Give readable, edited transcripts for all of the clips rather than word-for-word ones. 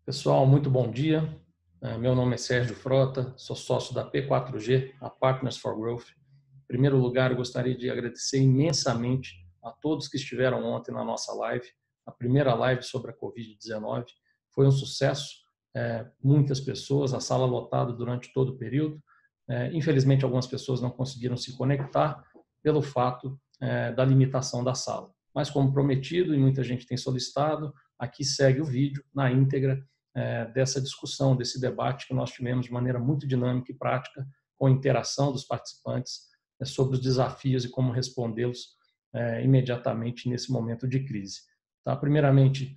Pessoal, muito bom dia. Meu nome é Sérgio Frota, sou sócio da P4G, a Partners for Growth. Em primeiro lugar, eu gostaria de agradecer imensamente a todos que estiveram ontem na nossa live, a primeira live sobre a Covid-19. Foi um sucesso, muitas pessoas, a sala lotada durante todo o período. Infelizmente, algumas pessoas não conseguiram se conectar pelo fato da limitação da sala. Mas, como prometido, e muita gente tem solicitado, aqui segue o vídeo na íntegra dessa discussão, desse debate que nós tivemos de maneira muito dinâmica e prática, com a interação dos participantes sobre os desafios e como respondê-los imediatamente nesse momento de crise. Tá? Primeiramente,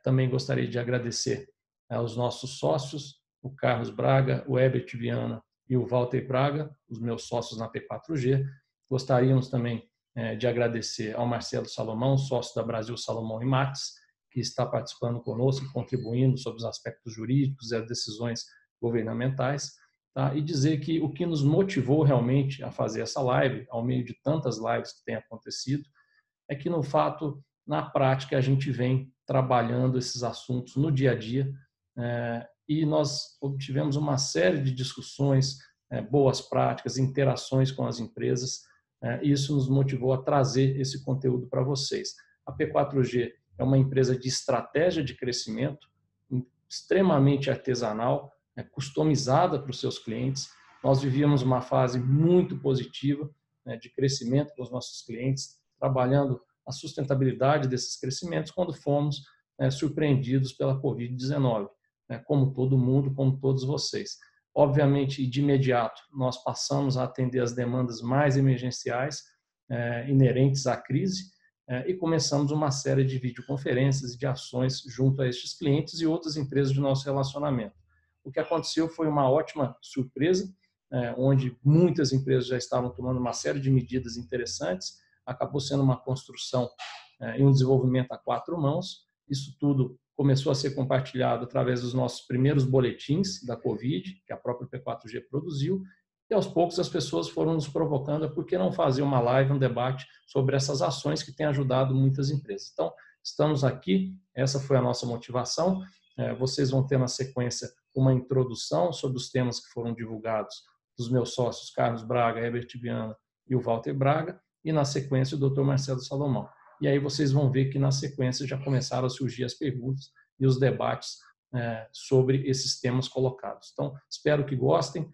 também gostaria de agradecer aos nossos sócios, o Carlos Braga, o Herbert Viana e o Walter Braga, os meus sócios na P4G. Gostaríamos também de agradecer ao Marcelo Salomão, sócio da Brasil Salomão e Max, que está participando conosco, contribuindo sobre os aspectos jurídicos e as decisões governamentais, tá? E dizer que o que nos motivou realmente a fazer essa live, ao meio de tantas lives que têm acontecido, é que, no fato, na prática, a gente vem trabalhando esses assuntos no dia a dia e nós obtivemos uma série de discussões, boas práticas, interações com as empresas, e isso nos motivou a trazer esse conteúdo para vocês. A P4G é uma empresa de estratégia de crescimento, extremamente artesanal, customizada para os seus clientes. Nós vivíamos uma fase muito positiva de crescimento para os nossos clientes, trabalhando a sustentabilidade desses crescimentos quando fomos surpreendidos pela Covid-19, como todo mundo, como todos vocês. Obviamente, de imediato, nós passamos a atender as demandas mais emergenciais inerentes à crise, e começamos uma série de videoconferências e de ações junto a estes clientes e outras empresas de nosso relacionamento. O que aconteceu foi uma ótima surpresa, onde muitas empresas já estavam tomando uma série de medidas interessantes, acabou sendo uma construção e um desenvolvimento a quatro mãos. Isso tudo começou a ser compartilhado através dos nossos primeiros boletins da Covid, que a própria P4G produziu, e aos poucos as pessoas foram nos provocando, por que não fazer uma live, um debate sobre essas ações que têm ajudado muitas empresas. Então, estamos aqui, essa foi a nossa motivação. Vocês vão ter na sequência uma introdução sobre os temas que foram divulgados dos meus sócios Carlos Braga, Herbert Viana e o Walter Braga, e na sequência o Dr. Marcelo Salomão. E aí vocês vão ver que na sequência já começaram a surgir as perguntas e os debates sobre esses temas colocados. Então, espero que gostem.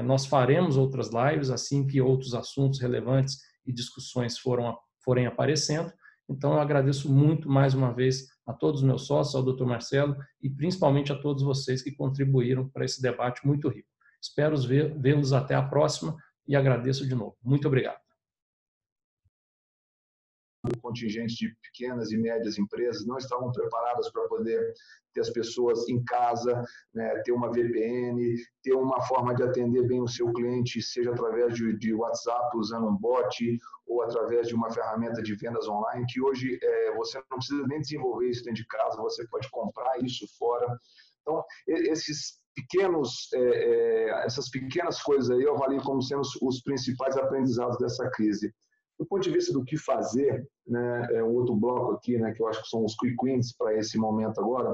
Nós faremos outras lives assim que outros assuntos relevantes e discussões forem aparecendo. Então, eu agradeço muito mais uma vez a todos os meus sócios, ao Dr. Marcelo e principalmente a todos vocês que contribuíram para esse debate muito rico. Espero vê-los até a próxima e agradeço de novo. Muito obrigado. Contingente de pequenas e médias empresas não estavam preparadas para poder ter as pessoas em casa, né, ter uma VPN, ter uma forma de atender bem o seu cliente, seja através de WhatsApp, usando um bot, ou através de uma ferramenta de vendas online, que hoje você não precisa nem desenvolver isso dentro de casa, você pode comprar isso fora. Então, essas pequenas coisas aí eu avalio como sendo os principais aprendizados dessa crise. Do ponto de vista do que fazer, né, um outro bloco aqui, né, que eu acho que são os quick wins para esse momento agora,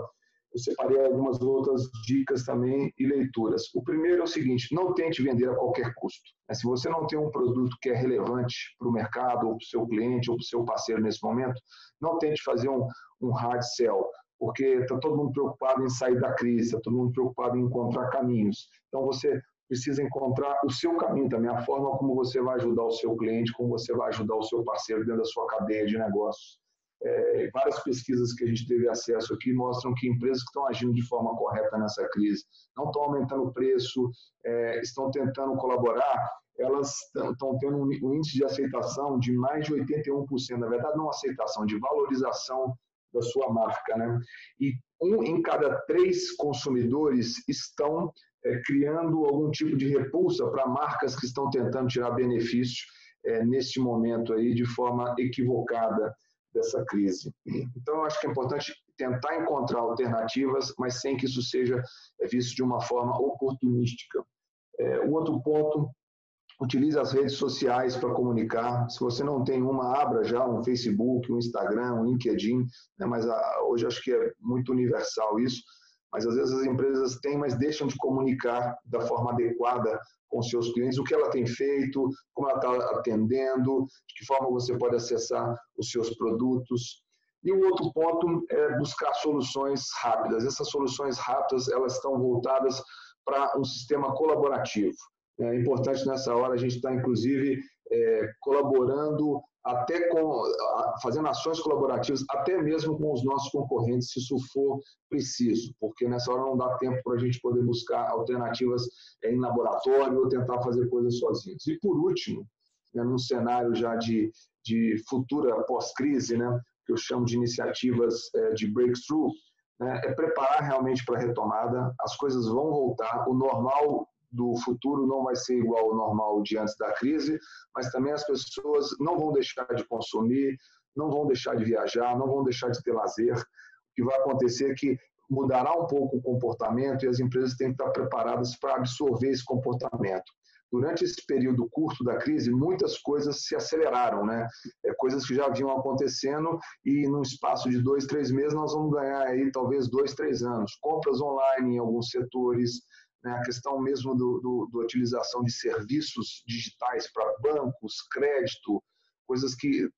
eu separei algumas outras dicas também e leituras. O primeiro é o seguinte: não tente vender a qualquer custo. Se você não tem um produto que é relevante para o mercado, ou para o seu cliente, ou para o seu parceiro nesse momento, não tente fazer um hard sell, porque está todo mundo preocupado em sair da crise, está todo mundo preocupado em encontrar caminhos. Então, você precisa encontrar o seu caminho também, a forma como você vai ajudar o seu cliente, como você vai ajudar o seu parceiro dentro da sua cadeia de negócios. Várias pesquisas que a gente teve acesso aqui mostram que empresas que estão agindo de forma correta nessa crise não estão aumentando o preço, estão tentando colaborar, elas estão tendo um índice de aceitação de mais de 81%, na verdade não aceitação, de valorização da sua marca, né? E 1 em cada 3 consumidores estão criando algum tipo de repulsa para marcas que estão tentando tirar benefício neste momento aí de forma equivocada dessa crise. Então, eu acho que é importante tentar encontrar alternativas, mas sem que isso seja visto de uma forma oportunística. O outro ponto: utilize as redes sociais para comunicar. Se você não tem uma, abra já um Facebook, um Instagram, um LinkedIn, né? Mas hoje acho que é muito universal isso. mas às vezes as empresas têm, mas deixam de comunicar da forma adequada com seus clientes o que ela tem feito, como ela está atendendo, de que forma você pode acessar os seus produtos. E o outro ponto é buscar soluções rápidas. Essas soluções rápidas, elas estão voltadas para um sistema colaborativo. É importante nessa hora a gente estar, inclusive, colaborando até fazendo ações colaborativas, até mesmo com os nossos concorrentes, se isso for preciso, porque nessa hora não dá tempo para a gente poder buscar alternativas em laboratório ou tentar fazer coisas sozinhos. E por último, num cenário já de futura pós-crise, né, que eu chamo de iniciativas de breakthrough, né, é preparar realmente para a retomada. As coisas vão voltar, o normal do futuro não vai ser igual ao normal de antes da crise, mas também as pessoas não vão deixar de consumir, não vão deixar de viajar, não vão deixar de ter lazer. O que vai acontecer é que mudará um pouco o comportamento e as empresas têm que estar preparadas para absorver esse comportamento. Durante esse período curto da crise, muitas coisas se aceleraram, né? Coisas que já vinham acontecendo e num espaço de 2, 3 meses nós vamos ganhar aí talvez 2, 3 anos. Compras online em alguns setores, né? A questão mesmo da utilização de serviços digitais para bancos, crédito, coisas que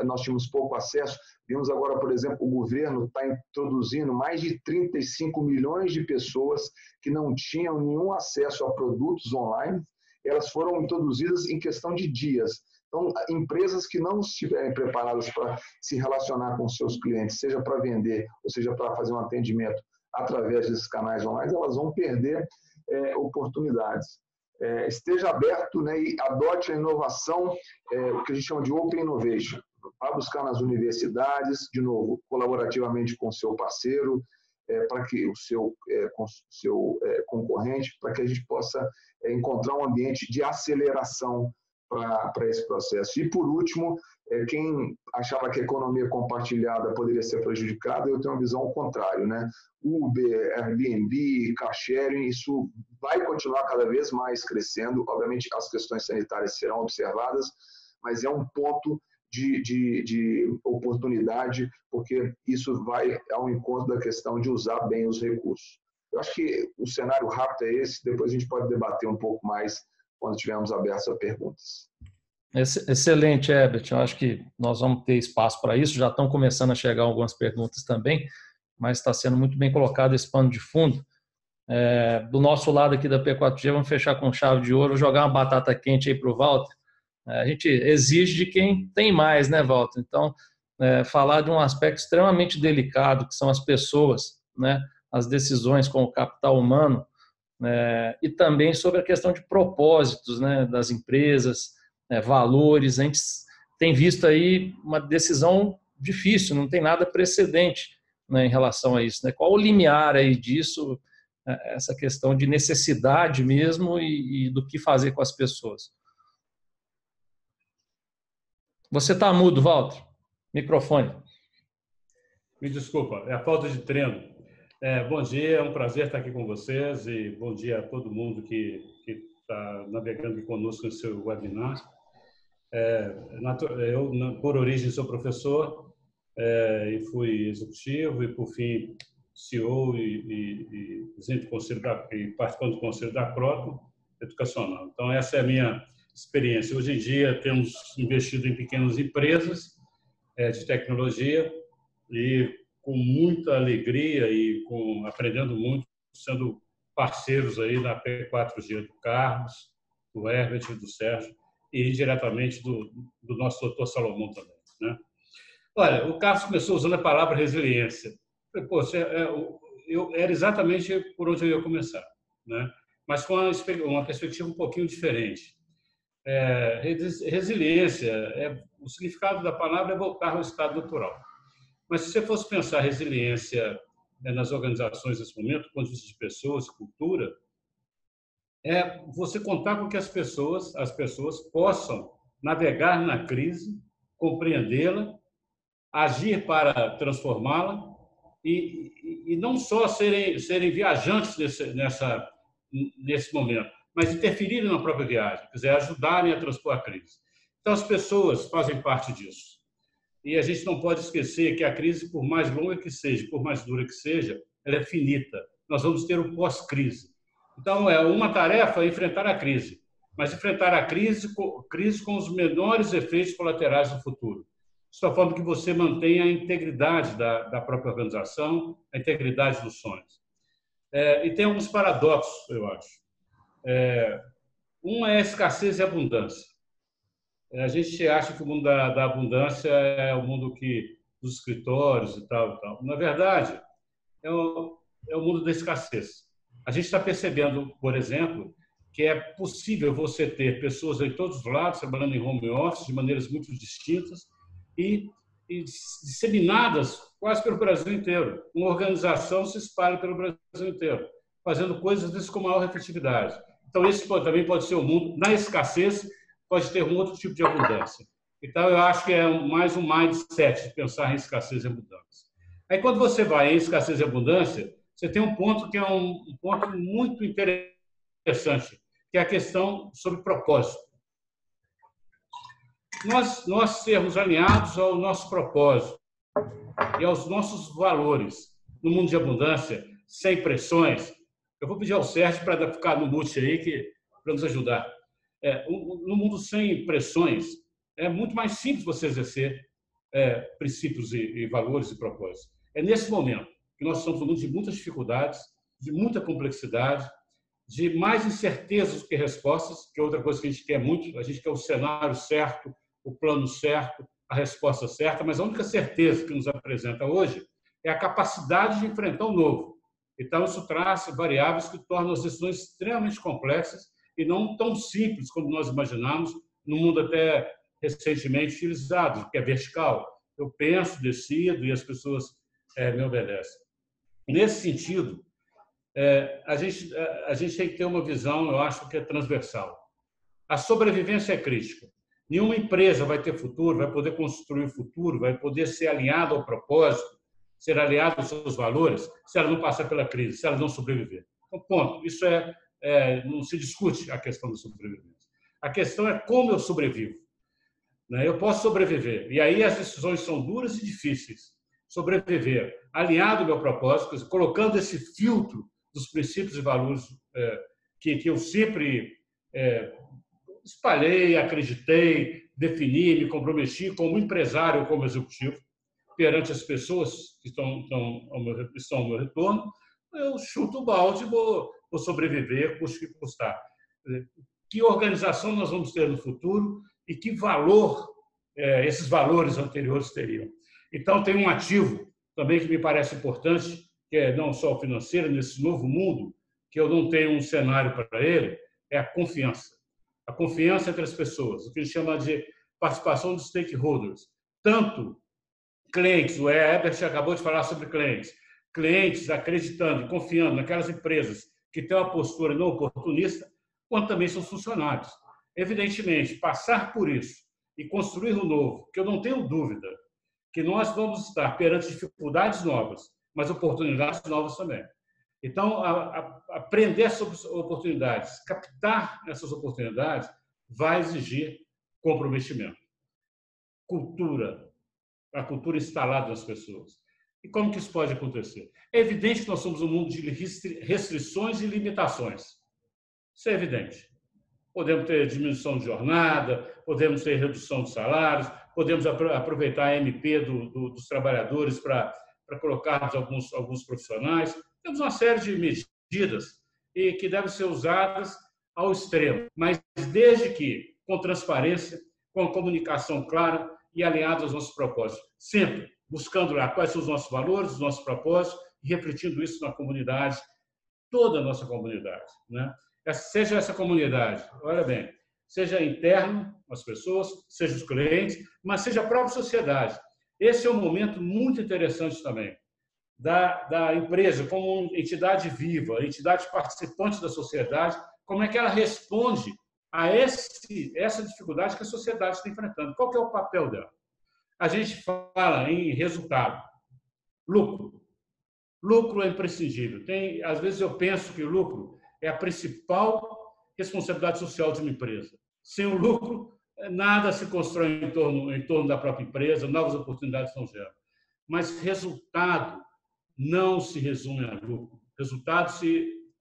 nós tínhamos pouco acesso. Vimos agora, por exemplo, o governo está introduzindo mais de 35 milhões de pessoas que não tinham nenhum acesso a produtos online. Elas foram introduzidas em questão de dias. Então, empresas que não estiverem preparadas para se relacionar com seus clientes, seja para vender, ou seja para fazer um atendimento através desses canais online, elas vão perder oportunidades. Esteja aberto, né, e adote a inovação, o que a gente chama de Open Innovation. Vá buscar nas universidades, de novo, colaborativamente com o seu parceiro, para que o seu concorrente, para que a gente possa encontrar um ambiente de aceleração para esse processo. E, por último, quem achava que a economia compartilhada poderia ser prejudicada, eu tenho uma visão ao contrário, né? Uber, Airbnb, car sharing, isso vai continuar cada vez mais crescendo. Obviamente, as questões sanitárias serão observadas, mas é um ponto de oportunidade, porque isso vai ao encontro da questão de usar bem os recursos. Eu acho que o cenário rápido é esse, depois a gente pode debater um pouco mais quando tivermos abertos a perguntas. Excelente, Herbert. Eu acho que nós vamos ter espaço para isso. Já estão começando a chegar algumas perguntas também, mas está sendo muito bem colocado esse pano de fundo. Do nosso lado aqui da P4G, vamos fechar com chave de ouro, jogar uma batata quente aí para o Walter. A gente exige de quem tem mais, né, Walter? Então, falar de um aspecto extremamente delicado, que são as pessoas, né, as decisões com o capital humano, e também sobre a questão de propósitos, né, das empresas, valores. A gente tem visto aí uma decisão difícil, não tem nada precedente, né, em relação a isso, né? Qual o limiar aí disso, essa questão de necessidade mesmo e do que fazer com as pessoas? Você está mudo, Walter. Microfone. Me desculpa, é a falta de treino. Bom dia, é um prazer estar aqui com vocês e bom dia a todo mundo que está navegando aqui conosco no seu webinar. Eu, por origem, sou professor e fui executivo e, por fim, CEO e presidente do conselho e participante do conselho da Croton Educacional. Então, essa é a minha experiência. Hoje em dia, temos investido em pequenas empresas de tecnologia e com muita alegria e aprendendo muito, sendo parceiros aí da P4G do Carlos, do Herbert e do Sérgio e diretamente do nosso doutor Salomão também, né? Olha, o Carlos começou usando a palavra resiliência. Era exatamente por onde eu ia começar, né? Mas com uma perspectiva um pouquinho diferente. Resiliência, o significado da palavra é voltar ao estado natural. Mas se você fosse pensar resiliência nas organizações nesse momento, do ponto de vista de pessoas, cultura, você contar com que as pessoas possam navegar na crise, compreendê-la, agir para transformá-la e não só serem viajantes nesse momento, mas interferirem na própria viagem, quer dizer, ajudarem a transpor a crise. Então, as pessoas fazem parte disso. E a gente não pode esquecer que a crise, por mais longa que seja, por mais dura que seja, ela é finita. nós vamos ter o pós-crise. Então, uma tarefa é enfrentar a crise, mas enfrentar a crise com os menores efeitos colaterais no futuro. De tal forma que você mantenha a integridade da própria organização, a integridade dos sonhos. E tem alguns paradoxos, eu acho. Um é a escassez e a abundância. A gente acha que o mundo da abundância é o mundo dos escritórios e tal, e tal. Na verdade, é o mundo da escassez. A gente está percebendo, por exemplo, que é possível você ter pessoas em todos os lados trabalhando em home office de maneiras muito distintas e disseminadas quase pelo Brasil inteiro. Uma organização se espalha pelo Brasil inteiro, fazendo coisas vezes com maior efetividade. Então, esse também pode ser o mundo. Na escassez, pode ter um outro tipo de abundância. Então, eu acho que é mais um mindset de pensar em escassez e abundância. Aí, quando você vai em escassez e abundância, você tem um ponto que é um ponto muito interessante, que é a questão sobre propósito. Nós sermos alinhados ao nosso propósito e aos nossos valores no mundo de abundância, sem pressões. Eu vou pedir ao Sérgio para ficar no mute aí, para nos ajudar. No mundo sem pressões, é muito mais simples você exercer princípios e valores e propósitos. É nesse momento que nós estamos num mundo de muitas dificuldades, de muita complexidade, de mais incertezas do que respostas, que é outra coisa que a gente quer muito. A gente quer o cenário certo, o plano certo, a resposta certa, mas a única certeza que nos apresenta hoje é a capacidade de enfrentar o novo. Então, isso traz variáveis que tornam as decisões extremamente complexas e não tão simples como nós imaginamos, no mundo até recentemente utilizado, que é vertical. Eu penso, decido e as pessoas me obedecem. Nesse sentido, a gente tem que ter uma visão, eu acho, que é transversal. A sobrevivência é crítica. Nenhuma empresa vai ter futuro, vai poder construir o futuro, vai poder ser alinhada ao propósito, ser alinhada aos seus valores, se ela não passar pela crise, se ela não sobreviver. Então, ponto. Isso não se discute a questão da sobrevivência. A questão é como eu sobrevivo. Eu posso sobreviver. E aí as decisões são duras e difíceis. Sobreviver alinhado ao meu propósito, colocando esse filtro dos princípios e valores que eu sempre espalhei, acreditei, defini, me comprometi como empresário, como executivo, perante as pessoas que estão ao meu retorno. Eu chuto o balde e vou sobreviver, custe o que custar. Que organização nós vamos ter no futuro e que valor esses valores anteriores teriam. Então, tem um ativo também que me parece importante, que é não só o financeiro, nesse novo mundo, que eu não tenho um cenário para ele, é a confiança. A confiança entre as pessoas, o que a gente chama de participação dos stakeholders. Tanto clientes, o Herbert acabou de falar sobre clientes acreditando e confiando naquelas empresas que têm uma postura não oportunista, quanto também seus funcionários. Evidentemente, passar por isso e construir o novo, que eu não tenho dúvida que nós vamos estar perante dificuldades novas, mas oportunidades novas também. Então, aprender sobre oportunidades, captar essas oportunidades, vai exigir comprometimento. A cultura instalada nas pessoas. E como que isso pode acontecer? É evidente que nós somos um mundo de restrições e limitações. Isso é evidente. Podemos ter diminuição de jornada, podemos ter redução de salários, podemos aproveitar a MP dos trabalhadores para colocarmos alguns profissionais. Temos uma série de medidas que devem ser usadas ao extremo, mas desde que com transparência, com comunicação clara e alinhados aos nossos propósitos. Sempre buscando lá quais são os nossos valores, os nossos propósitos e refletindo isso na comunidade, toda a nossa comunidade. Seja essa comunidade, olha bem, seja interno, as pessoas, seja os clientes, mas seja a própria sociedade. Esse é um momento muito interessante também da empresa como entidade viva, entidade participante da sociedade, como é que ela responde a essa dificuldade que a sociedade está enfrentando. Qual que é o papel dela? A gente fala em resultado, lucro. Lucro é imprescindível. Às vezes eu penso que o lucro é a principal responsabilidade social de uma empresa. Sem o lucro, nada se constrói em torno da própria empresa, novas oportunidades não geram. Mas resultado não se resume a lucro. Resultados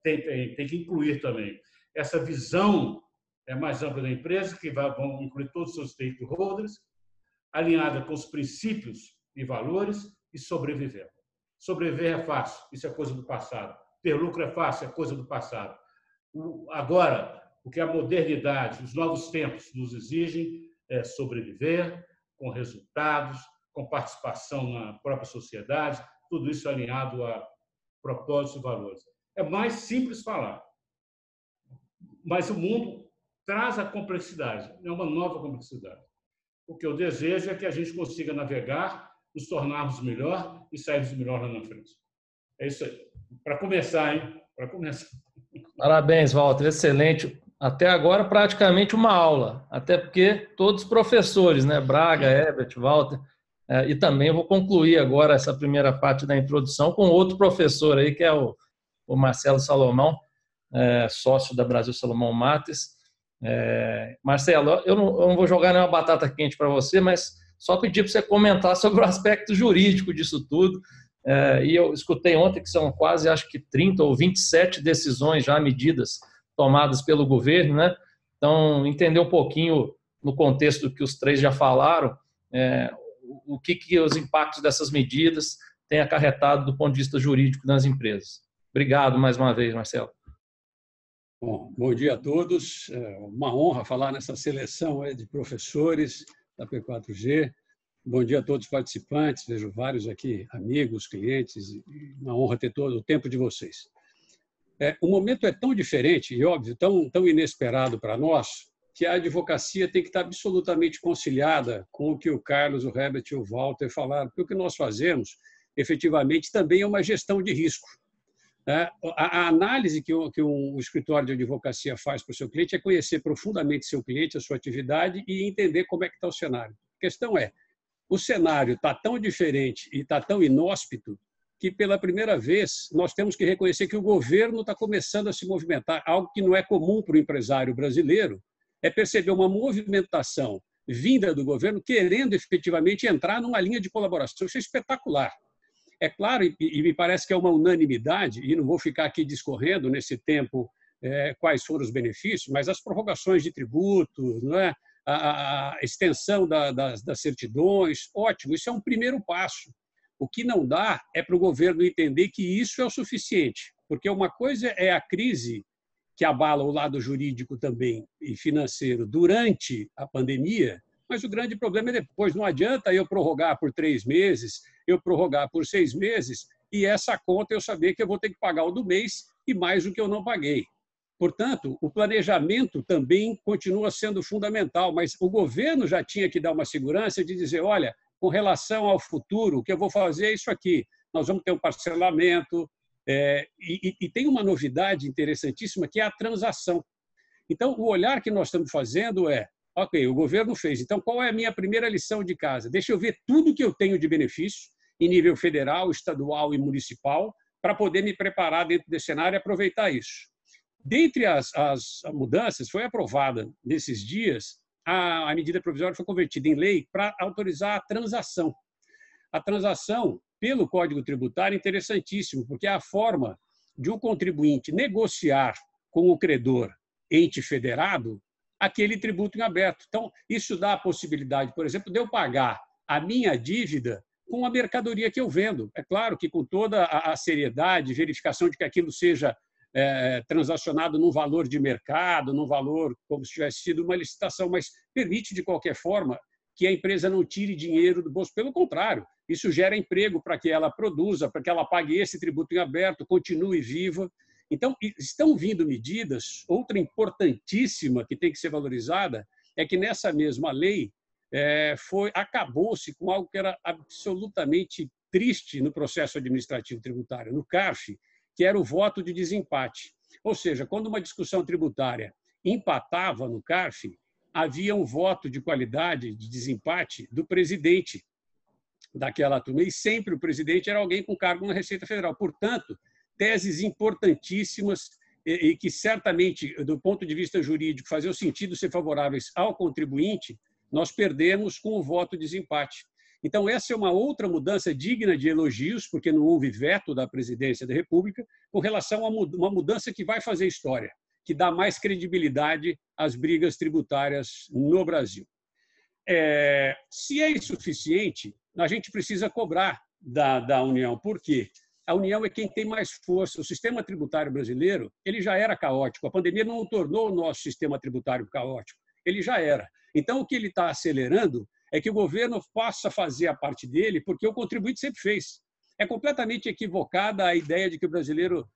tem que incluir também essa visão mais ampla da empresa, que vão incluir todos os seus stakeholders, alinhada com os princípios e valores, e sobreviver. Sobreviver é fácil, isso é coisa do passado. Ter lucro é fácil, é coisa do passado. Agora, o que a modernidade, os novos tempos nos exigem é sobreviver com resultados, com participação na própria sociedade, tudo isso alinhado a propósitos e valores. É mais simples falar, mas o mundo traz a complexidade, é uma nova complexidade. O que eu desejo é que a gente consiga navegar, nos tornarmos melhor e sairmos melhor lá na frente. É isso aí. Para começar, hein? Para começar. Parabéns, Walter. Excelente. Até agora, praticamente uma aula. Até porque todos professores, né? Braga, Herbert, Walter. E também eu vou concluir agora essa primeira parte da introdução com outro professor aí, que é o Marcelo Salomão, sócio da Brasil Salomão Mates. Marcelo, eu não vou jogar nenhuma batata quente para você, mas só pedir para você comentar sobre o aspecto jurídico disso tudo. E eu escutei ontem que são quase, acho que 30 ou 27 decisões já, medidas tomadas pelo governo, né? Então, entender um pouquinho no contexto do que os três já falaram, o que os impactos dessas medidas têm acarretado do ponto de vista jurídico nas empresas. Obrigado mais uma vez, Marcelo. Bom dia a todos. É uma honra falar nessa seleção de professores da P4G. Bom dia a todos os participantes. Vejo vários aqui, amigos, clientes. Uma honra ter todo o tempo de vocês. O momento é tão diferente e, óbvio, tão inesperado para nós, que a advocacia tem que estar absolutamente conciliada com o que o Carlos, o Herbert e o Walter falaram, porque o que nós fazemos, efetivamente, também é uma gestão de risco. A análise que um escritório de advocacia faz para o seu cliente é conhecer profundamente seu cliente, a sua atividade e entender como é que está o cenário. A questão é, o cenário está tão diferente e está tão inóspito que, pela primeira vez, nós temos que reconhecer que o governo está começando a se movimentar, algo que não é comum para o empresário brasileiro, é perceber uma movimentação vinda do governo querendo efetivamente entrar numa linha de colaboração. Isso é espetacular. É claro, e me parece que é uma unanimidade, e não vou ficar aqui discorrendo nesse tempo quais foram os benefícios, mas as prorrogações de tributos, não é? A extensão das certidões, ótimo, isso é um primeiro passo. O que não dá é para o governo entender que isso é o suficiente, porque uma coisa é a crise que abala o lado jurídico também e financeiro durante a pandemia, mas o grande problema é depois. Não adianta eu prorrogar por 3 meses, eu prorrogar por 6 meses e essa conta eu saber que eu vou ter que pagar o do mês e mais o que eu não paguei. Portanto, o planejamento também continua sendo fundamental, mas o governo já tinha que dar uma segurança de dizer, olha, com relação ao futuro, o que eu vou fazer é isso aqui. Nós vamos ter um parcelamento, e tem uma novidade interessantíssima, que é a transação. Então, o olhar que nós estamos fazendo é, ok, o governo fez, então qual é a minha primeira lição de casa? Deixa eu ver tudo que eu tenho de benefício, em nível federal, estadual e municipal, para poder me preparar dentro desse cenário e aproveitar isso. Dentre as mudanças, foi aprovada nesses dias, a medida provisória foi convertida em lei para autorizar a transação. A transação, pelo Código Tributário, é interessantíssimo, porque é a forma de um contribuinte negociar com o credor ente federado aquele tributo em aberto. Então, isso dá a possibilidade, por exemplo, de eu pagar a minha dívida com a mercadoria que eu vendo. É claro que com toda a seriedade, verificação de que aquilo seja transacionado num valor de mercado, num valor como se tivesse sido uma licitação, mas permite, de qualquer forma, que a empresa não tire dinheiro do bolso. Pelo contrário, isso gera emprego para que ela produza, para que ela pague esse tributo em aberto, continue viva. Então, estão vindo medidas. Outra importantíssima que tem que ser valorizada é que nessa mesma lei acabou-se com algo que era absolutamente triste no processo administrativo tributário, no CARF, que era o voto de desempate. Ou seja, quando uma discussão tributária empatava no CARF, havia um voto de qualidade, de desempate, do presidente daquela turma. E sempre o presidente era alguém com cargo na Receita Federal. Portanto, teses importantíssimas e que certamente, do ponto de vista jurídico, faziam sentido ser favoráveis ao contribuinte, nós perdemos com o voto de desempate. Então, essa é uma outra mudança digna de elogios, porque não houve veto da Presidência da República com relação a uma mudança que vai fazer história, que dá mais credibilidade às brigas tributárias no Brasil. Se é insuficiente, a gente precisa cobrar da União. Por quê? A União é quem tem mais força. O sistema tributário brasileiro ele já era caótico. A pandemia não tornou o nosso sistema tributário caótico. Ele já era. Então, o que ele está acelerando é que o governo possa fazer a parte dele, porque o contribuinte sempre fez. É completamente equivocada a ideia de que o brasileiro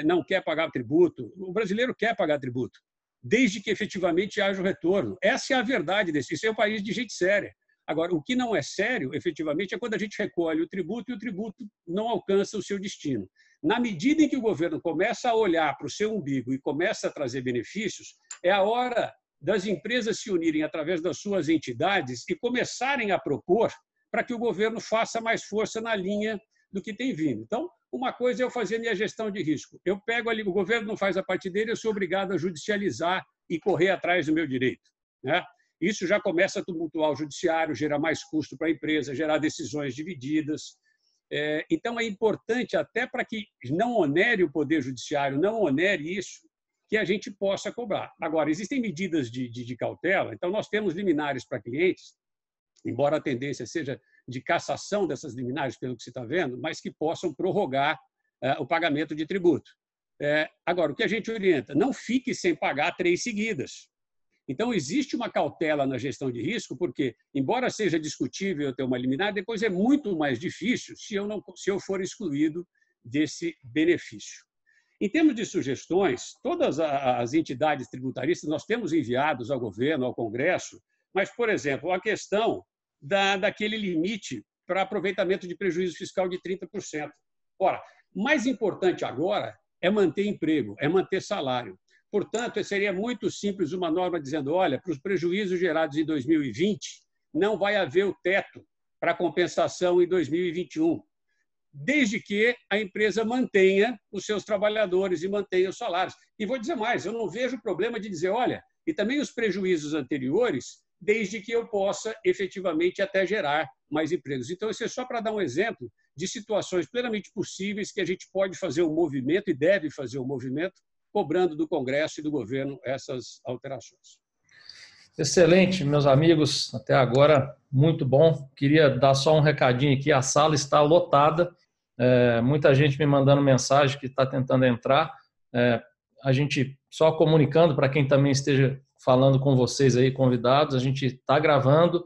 não quer pagar tributo. O brasileiro quer pagar tributo, desde que efetivamente haja o retorno. Essa é a verdade desse. Isso é um país de gente séria. Agora, o que não é sério, efetivamente, é quando a gente recolhe o tributo e o tributo não alcança o seu destino. Na medida em que o governo começa a olhar para o seu umbigo e começa a trazer benefícios, é a hora das empresas se unirem através das suas entidades e começarem a propor para que o governo faça mais força na linha do que tem vindo. Então, uma coisa é eu fazer minha gestão de risco. Eu pego ali, o governo não faz a parte dele, eu sou obrigado a judicializar e correr atrás do meu direito, né? Isso já começa a tumultuar o judiciário, gerar mais custo para a empresa, gerar decisões divididas. Então, é importante, até para que não onere o Poder Judiciário, não onere isso, que a gente possa cobrar. Agora, existem medidas de cautela, então nós temos liminares para clientes, embora a tendência seja de cassação dessas liminares, pelo que se está vendo, mas que possam prorrogar o pagamento de tributo. Agora, o que a gente orienta? Não fique sem pagar 3 seguidas. Então, existe uma cautela na gestão de risco, porque, embora seja discutível eu ter uma liminar, depois é muito mais difícil se eu for excluído desse benefício. Em termos de sugestões, todas as entidades tributaristas nós temos enviados ao governo, ao Congresso, mas, por exemplo, a questão daquele limite para aproveitamento de prejuízo fiscal de 30%. Ora, mais importante agora é manter emprego, é manter salário. Portanto, seria muito simples uma norma dizendo, olha, para os prejuízos gerados em 2020, não vai haver o teto para compensação em 2021, desde que a empresa mantenha os seus trabalhadores e mantenha os salários. E vou dizer mais, eu não vejo problema de dizer, olha, e também os prejuízos anteriores, desde que eu possa efetivamente até gerar mais empregos. Então, isso é só para dar um exemplo de situações plenamente possíveis que a gente pode fazer um movimento e deve fazer um movimento cobrando do Congresso e do governo essas alterações. Excelente, meus amigos, até agora muito bom. Queria dar só um recadinho aqui, a sala está lotada, muita gente me mandando mensagem que está tentando entrar, a gente só comunicando para quem também esteja falando com vocês aí, convidados, a gente está gravando,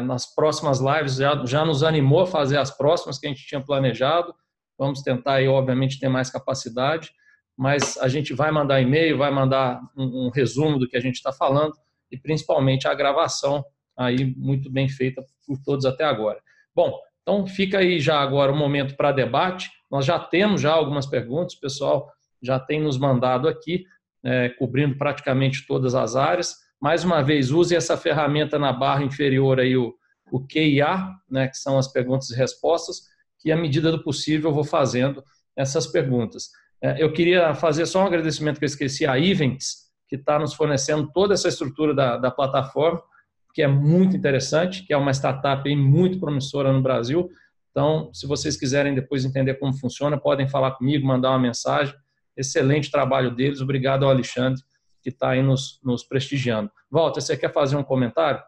nas próximas lives já nos animou a fazer as próximas que a gente tinha planejado, vamos tentar aí, obviamente, ter mais capacidade, mas a gente vai mandar e-mail, vai mandar um resumo do que a gente está falando e principalmente a gravação aí muito bem feita por todos até agora. Bom, então fica aí já agora o momento para debate. Nós já temos algumas perguntas, o pessoal já tem nos mandado aqui, cobrindo praticamente todas as áreas. Mais uma vez, use essa ferramenta na barra inferior aí, o QIA, né, que são as perguntas e respostas, que à medida do possível eu vou fazendo essas perguntas. Eu queria fazer só um agradecimento que eu esqueci, a Events, que está nos fornecendo toda essa estrutura da plataforma, que é muito interessante, que é uma startup aí muito promissora no Brasil. Então, se vocês quiserem depois entender como funciona, podem falar comigo, mandar uma mensagem. Excelente trabalho deles. Obrigado ao Alexandre, que está aí nos prestigiando. Walter, você quer fazer um comentário?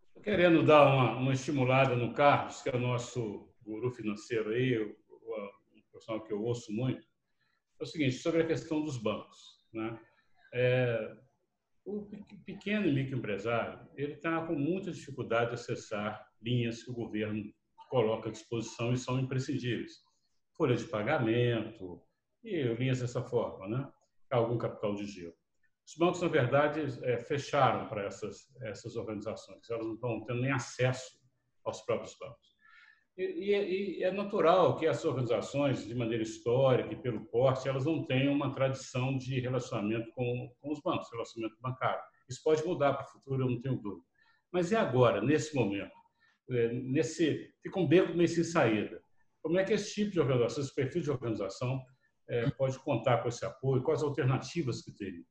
Estou querendo dar uma estimulada no Carlos, que é o nosso guru financeiro aí, um profissional que eu ouço muito. É o seguinte, sobre a questão dos bancos, né? O pequeno e microempresário ele está com muita dificuldade de acessar linhas que o governo coloca à disposição e são imprescindíveis. Folha de pagamento e linhas dessa forma, né? Algum capital de giro. Os bancos, na verdade, fecharam para essas organizações. Elas não estão tendo nem acesso aos próprios bancos. E é natural que essas organizações, de maneira histórica e pelo porte, elas não tenham uma tradição de relacionamento com os bancos, relacionamento bancário. Isso pode mudar para o futuro, eu não tenho dúvida. Mas e agora, nesse momento? Fica um beco meio sem saída. Como é que esse tipo de organização, esse perfil de organização, pode contar com esse apoio? Quais alternativas que teria?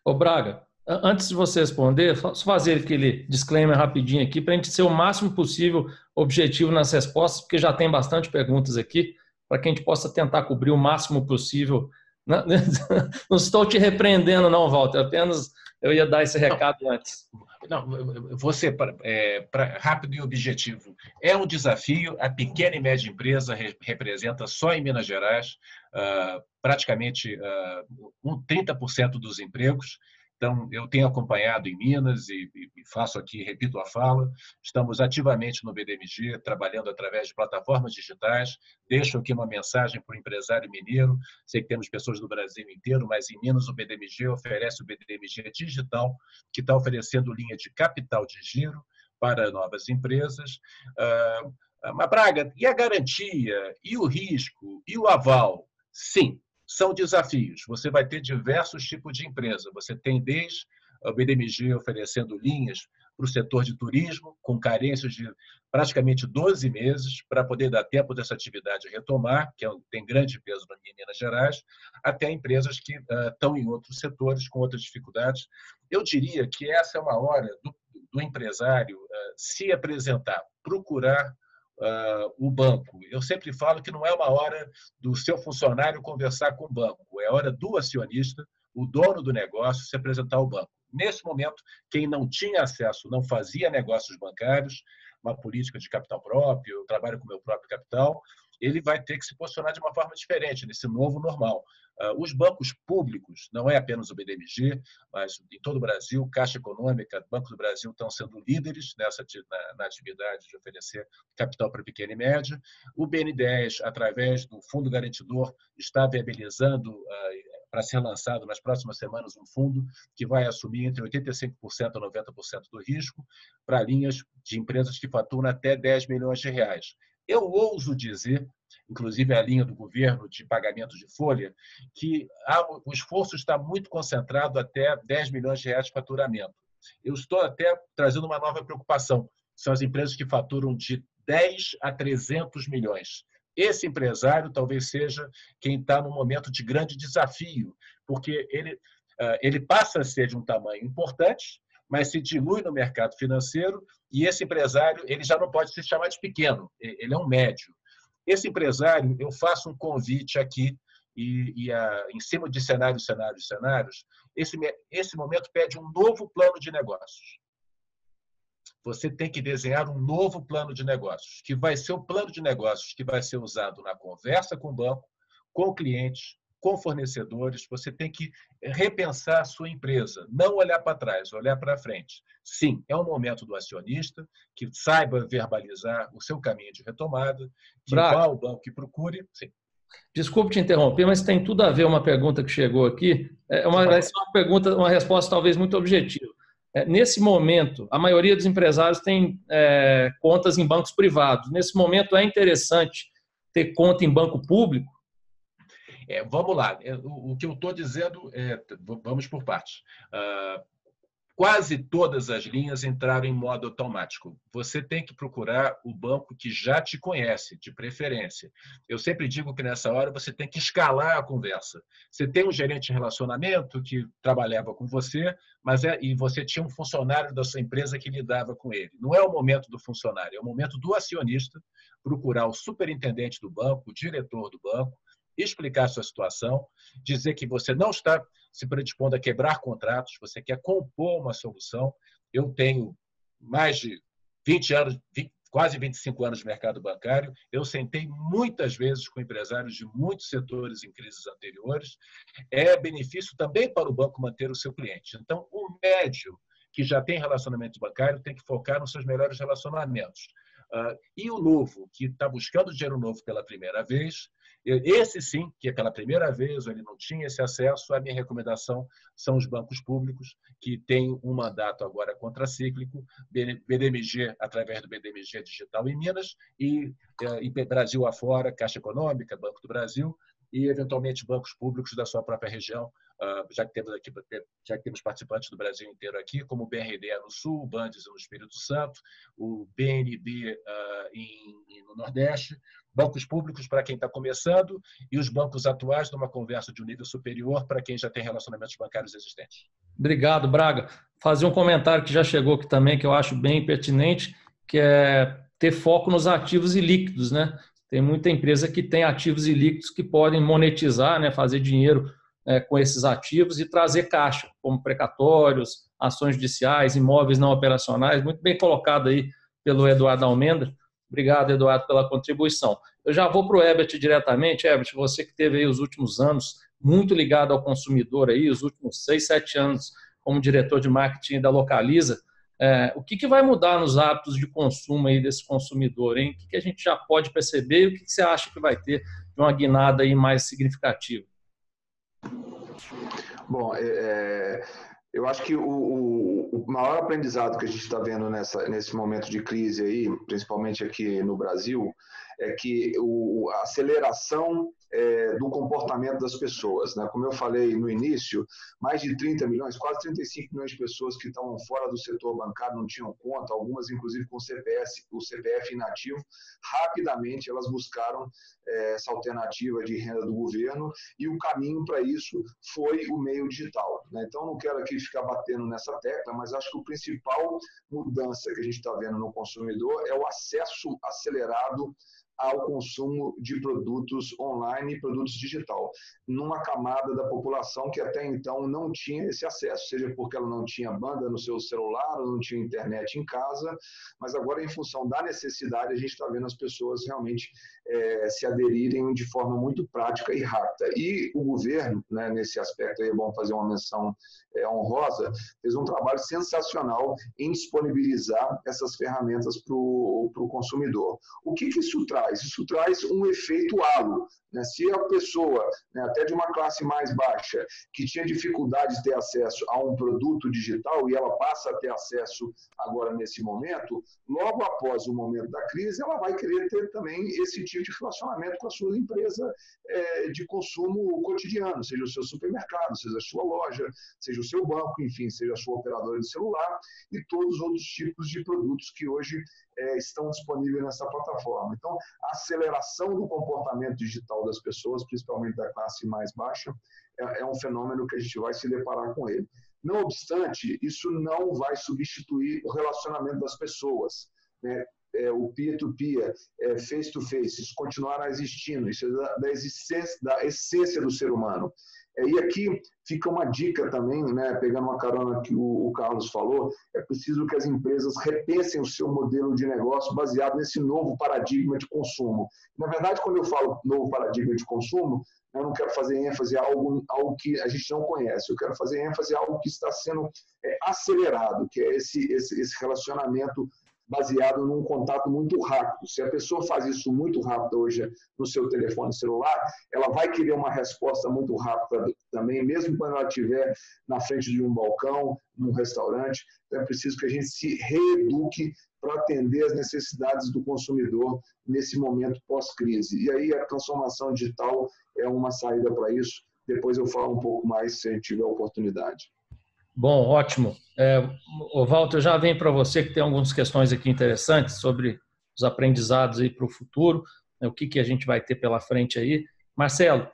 Ô Braga, Antes de você responder, só fazer aquele disclaimer rapidinho aqui para a gente ser o máximo possível objetivo nas respostas, porque já tem bastante perguntas aqui, para que a gente possa tentar cobrir o máximo possível. Não estou te repreendendo, não, Walter, apenas eu ia dar esse recado antes. Não, você, rápido e objetivo, é um desafio. A pequena e média empresa representa só em Minas Gerais praticamente 30% dos empregos. Então, eu tenho acompanhado em Minas e faço aqui, repito a fala, estamos ativamente no BDMG, trabalhando através de plataformas digitais. Deixo aqui uma mensagem para o empresário mineiro. Sei que temos pessoas do Brasil inteiro, mas em Minas o BDMG oferece o BDMG Digital, que está oferecendo linha de capital de giro para novas empresas. Mas, Braga, e a garantia, e o risco, e o aval? Sim. São desafios. Você vai ter diversos tipos de empresa. Você tem desde o BDMG oferecendo linhas para o setor de turismo, com carências de praticamente 12 meses, para poder dar tempo dessa atividade retomar, que tem grande peso em Minas Gerais, até empresas que estão em outros setores, com outras dificuldades. Eu diria que essa é uma hora do empresário se apresentar, procurar o banco. Eu sempre falo que não é uma hora do seu funcionário conversar com o banco, é hora do acionista, o dono do negócio, se apresentar ao banco. Nesse momento, quem não tinha acesso, não fazia negócios bancários, uma política de capital próprio, eu trabalho com o meu próprio capital, ele vai ter que se posicionar de uma forma diferente, nesse novo normal. Os bancos públicos, não é apenas o BDMG, mas em todo o Brasil, Caixa Econômica, Banco do Brasil estão sendo líderes na atividade de oferecer capital para pequena e média. O BNDES, através do Fundo Garantidor, está viabilizando para ser lançado nas próximas semanas um fundo que vai assumir entre 85% a 90% do risco para linhas de empresas que faturam até 10 milhões de reais. Eu ouso dizer, inclusive a linha do governo de pagamento de folha, que o esforço está muito concentrado até 10 milhões de reais de faturamento. Eu estou até trazendo uma nova preocupação. São as empresas que faturam de 10 a 300 milhões. Esse empresário talvez seja quem está num momento de grande desafio, porque ele passa a ser de um tamanho importante, mas se dilui no mercado financeiro e esse empresário ele já não pode se chamar de pequeno, ele é um médio. Esse empresário, eu faço um convite aqui em cima de cenários, esse momento pede um novo plano de negócios. Você tem que desenhar um novo plano de negócios, que vai ser o plano de negócios que vai ser usado na conversa com o banco, com clientes, com fornecedores. Você tem que repensar a sua empresa, não olhar para trás, olhar para frente. Sim, é um momento do acionista que saiba verbalizar o seu caminho de retomada, que vá ao banco e procure. Sim. Desculpe te interromper, mas tem tudo a ver uma pergunta que chegou aqui. Vai ser uma pergunta, uma resposta talvez muito objetiva. Nesse momento, a maioria dos empresários tem contas em bancos privados. Nesse momento, é interessante ter conta em banco público? Vamos lá. O que eu estou dizendo, vamos por partes. Quase todas as linhas entraram em modo automático. Você tem que procurar o banco que já te conhece, de preferência. Eu sempre digo que nessa hora você tem que escalar a conversa. Você tem um gerente de relacionamento que trabalhava com você, e você tinha um funcionário da sua empresa que lidava com ele. Não é o momento do funcionário, é o momento do acionista procurar o superintendente do banco, o diretor do banco, explicar a sua situação, dizer que você não está se predispondo a quebrar contratos, você quer compor uma solução. Eu tenho mais de 20 anos, quase 25 anos de mercado bancário, eu sentei muitas vezes com empresários de muitos setores em crises anteriores. É benefício também para o banco manter o seu cliente. Então, o médio que já tem relacionamento bancário tem que focar nos seus melhores relacionamentos. E o novo, que está buscando dinheiro novo pela primeira vez, esse sim, que é pela primeira vez ele não tinha esse acesso, a minha recomendação são os bancos públicos, que têm um mandato agora contracíclico, BDMG, através do BDMG Digital em Minas, e Brasil afora, Caixa Econômica, Banco do Brasil, e, eventualmente, bancos públicos da sua própria região, já que temos participantes do Brasil inteiro aqui, como o BRDE no Sul, o Bandes no Espírito Santo, o BNB no Nordeste, bancos públicos para quem está começando e os bancos atuais numa conversa de um nível superior para quem já tem relacionamentos bancários existentes. Obrigado, Braga. Fazer um comentário que já chegou aqui também, que eu acho bem pertinente, que é ter foco nos ativos e líquidos, né? Tem muita empresa que tem ativos e líquidos que podem monetizar, né? Fazer dinheiro com esses ativos e trazer caixa, como precatórios, ações judiciais, imóveis não operacionais. Muito bem colocado aí pelo Eduardo Almendra. Obrigado, Eduardo, pela contribuição. Eu já vou para o Herbert diretamente. Herbert, você que teve aí os últimos anos muito ligado ao consumidor, aí, os últimos 6, 7 anos como diretor de marketing da Localiza, o que vai mudar nos hábitos de consumo aí desse consumidor, hein? O que a gente já pode perceber e o que você acha que vai ter de uma guinada aí mais significativa? Bom, eu acho que o maior aprendizado que a gente está vendo nesse momento de crise aí, principalmente aqui no Brasil, é que a aceleração do comportamento das pessoas, né? Como eu falei no início, mais de 30 milhões, quase 35 milhões de pessoas que estavam fora do setor bancário não tinham conta, algumas inclusive com o CPF inativo, rapidamente elas buscaram essa alternativa de renda do governo e o caminho para isso foi o meio digital, né? Então não quero aqui ficar batendo nessa tecla, mas acho que a principal mudança que a gente está vendo no consumidor é o acesso acelerado ao consumo de produtos online e produtos digital, numa camada da população que até então não tinha esse acesso, seja porque ela não tinha banda no seu celular, ou não tinha internet em casa, mas agora, em função da necessidade, a gente está vendo as pessoas realmente se aderirem de forma muito prática e rápida. E o governo, né, nesse aspecto, aí é bom fazer uma menção honrosa, fez um trabalho sensacional em disponibilizar essas ferramentas para o consumidor. O que isso traz? Isso traz um efeito halo, né? Se a pessoa, né, até de uma classe mais baixa, que tinha dificuldade de ter acesso a um produto digital e ela passa a ter acesso agora nesse momento, logo após o momento da crise, ela vai querer ter também esse tipo de relacionamento com a sua empresa de consumo cotidiano, seja o seu supermercado, seja a sua loja, seja o seu banco, enfim, seja a sua operadora de celular e todos os outros tipos de produtos que hoje estão disponíveis nessa plataforma. Então, a aceleração do comportamento digital das pessoas, principalmente da classe mais baixa, é um fenômeno que a gente vai se deparar com ele. Não obstante, isso não vai substituir o relacionamento das pessoas, né? O peer-to-peer, face-to-face, isso continuará existindo, isso é da essência do ser humano. E aqui fica uma dica também, né, pegando uma carona que o Carlos falou, é preciso que as empresas repensem o seu modelo de negócio baseado nesse novo paradigma de consumo. Na verdade, quando eu falo novo paradigma de consumo, eu não quero fazer ênfase a algo que a gente não conhece, eu quero fazer ênfase a algo que está sendo acelerado, que é esse relacionamento baseado num contato muito rápido. Se a pessoa faz isso muito rápido hoje no seu telefone celular, ela vai querer uma resposta muito rápida também, mesmo quando ela estiver na frente de um balcão, num restaurante. Então é preciso que a gente se reeduque para atender as necessidades do consumidor nesse momento pós-crise. E aí a transformação digital é uma saída para isso. Depois eu falo um pouco mais se a gente tiver oportunidade. Bom, ótimo. Walter, eu já venho para você que tem algumas questões aqui interessantes sobre os aprendizados aí para o futuro, né, o que a gente vai ter pela frente aí. Marcelo,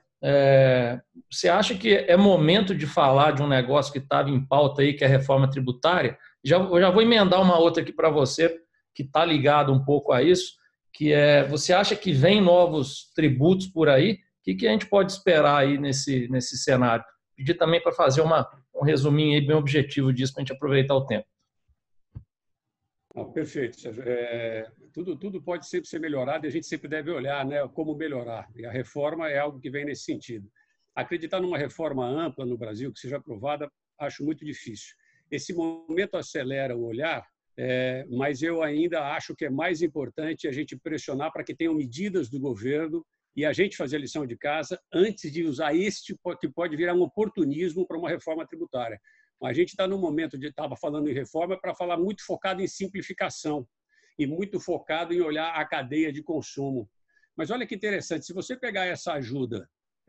você acha que é momento de falar de um negócio que estava em pauta aí, que é a reforma tributária? Eu já vou emendar uma outra aqui para você, que está ligado um pouco a isso, que você acha que vem novos tributos por aí? O que a gente pode esperar aí nesse cenário? Pedir também para fazer um resuminho aí bem objetivo disso, para a gente aproveitar o tempo. Perfeito, Sérgio. Tudo pode sempre ser melhorado e a gente sempre deve olhar, né, como melhorar. E a reforma é algo que vem nesse sentido. Acreditar numa reforma ampla no Brasil, que seja aprovada, acho muito difícil. Esse momento acelera o olhar, mas eu ainda acho que é mais importante a gente pressionar para que tenham medidas do governo e a gente fazer a lição de casa antes de usar que pode virar um oportunismo para uma reforma tributária. A gente está no momento estava falando em reforma para falar muito focado em simplificação e muito focado em olhar a cadeia de consumo. Mas olha que interessante, se você pegar essa ajuda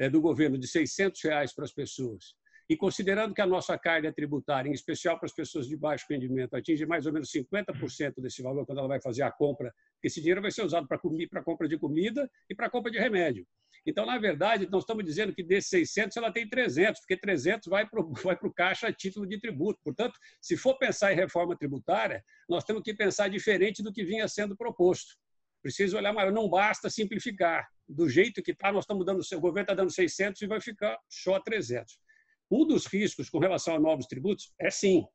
do governo de R$ 600 para as pessoas E considerando que a nossa carga tributária, em especial para as pessoas de baixo rendimento, atinge mais ou menos 50% desse valor quando ela vai fazer a compra, porque esse dinheiro vai ser usado para compra de comida e para compra de remédio. Então, na verdade, nós estamos dizendo que desses 600 ela tem 300, porque 300 vai para o caixa a título de tributo. Portanto, se for pensar em reforma tributária, nós temos que pensar diferente do que vinha sendo proposto. Preciso olhar maior. Não basta simplificar. Do jeito que está, nós estamos dando, o governo está dando 600 e vai ficar só 300. Um dos riscos com relação a novos tributos é, sim,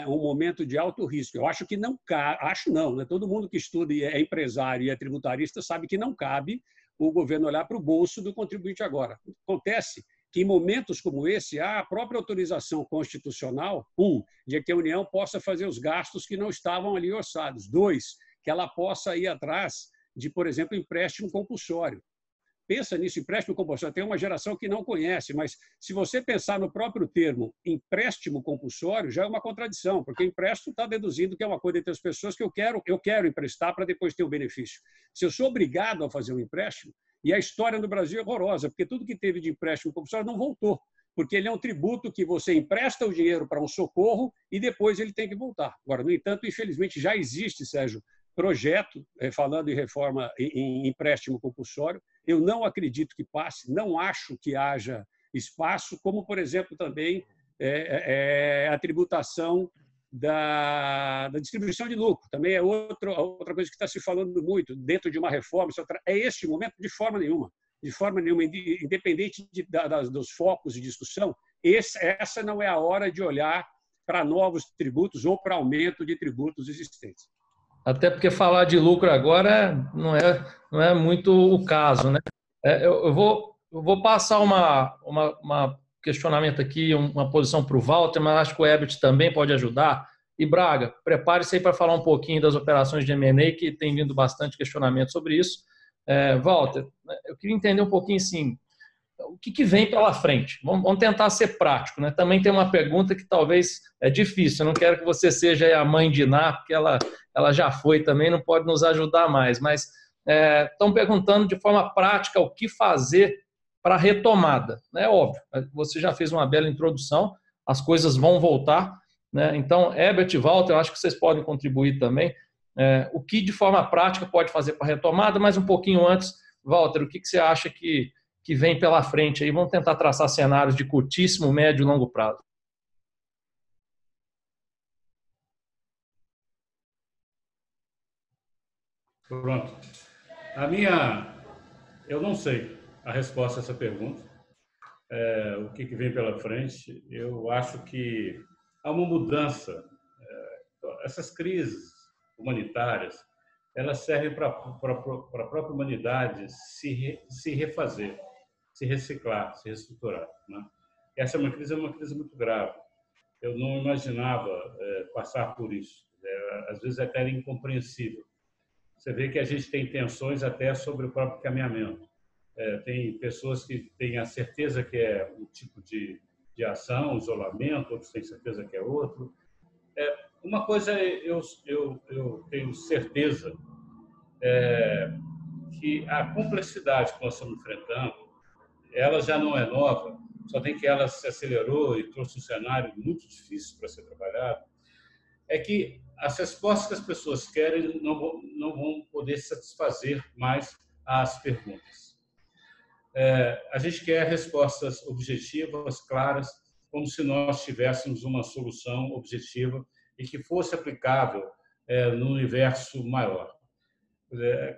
um momento de alto risco. Eu acho que não cabe, acho não, né? Todo mundo que estuda e é empresário e é tributarista sabe que não cabe o governo olhar para o bolso do contribuinte agora. Acontece que em momentos como esse, há a própria autorização constitucional, de que a União possa fazer os gastos que não estavam ali orçados. 2, que ela possa ir atrás de, por exemplo, empréstimo compulsório. Pensa nisso, empréstimo compulsório. Tem uma geração que não conhece, mas se você pensar no próprio termo empréstimo compulsório, já é uma contradição, porque empréstimo está deduzindo que é uma coisa entre as pessoas que eu quero emprestar para depois ter o benefício. Se eu sou obrigado a fazer um empréstimo, e a história no Brasil é horrorosa, porque tudo que teve de empréstimo compulsório não voltou, porque ele é um tributo que você empresta o dinheiro para um socorro e depois ele tem que voltar. Agora, no entanto, infelizmente, já existe, Sérgio, projeto falando em reforma em empréstimo compulsório. Eu não acredito que passe, não acho que haja espaço, como, por exemplo, também a tributação da distribuição de lucro. Também é outra coisa que está se falando muito dentro de uma reforma. É este momento de forma nenhuma, independente dos focos de discussão, essa não é a hora de olhar para novos tributos ou para aumento de tributos existentes. Até porque falar de lucro agora não é muito o caso, né? Eu vou passar uma questionamento aqui, uma posição para o Walter, mas acho que o Herbert também pode ajudar. E Braga, prepare-se aí para falar um pouquinho das operações de M&A, que tem vindo bastante questionamento sobre isso. Walter, eu queria entender um pouquinho assim, o que vem pela frente? Vamos tentar ser prático, né? Também tem uma pergunta que talvez é difícil. Eu não quero que você seja a mãe de Iná, porque ela já foi também, não pode nos ajudar mais. Mas estão perguntando de forma prática o que fazer para a retomada. É óbvio, você já fez uma bela introdução, as coisas vão voltar, né? Então, Herbert e Walter, eu acho que vocês podem contribuir também. O que de forma prática pode fazer para a retomada, mas um pouquinho antes, Walter, o que você acha que vem pela frente aí? Vamos tentar traçar cenários de curtíssimo, médio e longo prazo. Pronto. Eu não sei a resposta a essa pergunta. O que vem pela frente? Eu acho que há uma mudança. Essas crises humanitárias, elas servem para a própria humanidade se refazer, se reciclar, se reestruturar, né? Essa é uma crise muito grave. Eu não imaginava passar por isso. Às vezes até era incompreensível. Você vê que a gente tem tensões até sobre o próprio caminhamento. Tem pessoas que têm a certeza que é um tipo de ação, isolamento, outros têm certeza que é outro. Uma coisa eu tenho certeza, que a complexidade que nós estamos enfrentando, ela já não é nova, só tem que ela se acelerou e trouxe um cenário muito difícil para ser trabalhado, é que as respostas que as pessoas querem não vão poder satisfazer mais as perguntas. A gente quer respostas objetivas, claras, como se nós tivéssemos uma solução objetiva e que fosse aplicável no universo maior.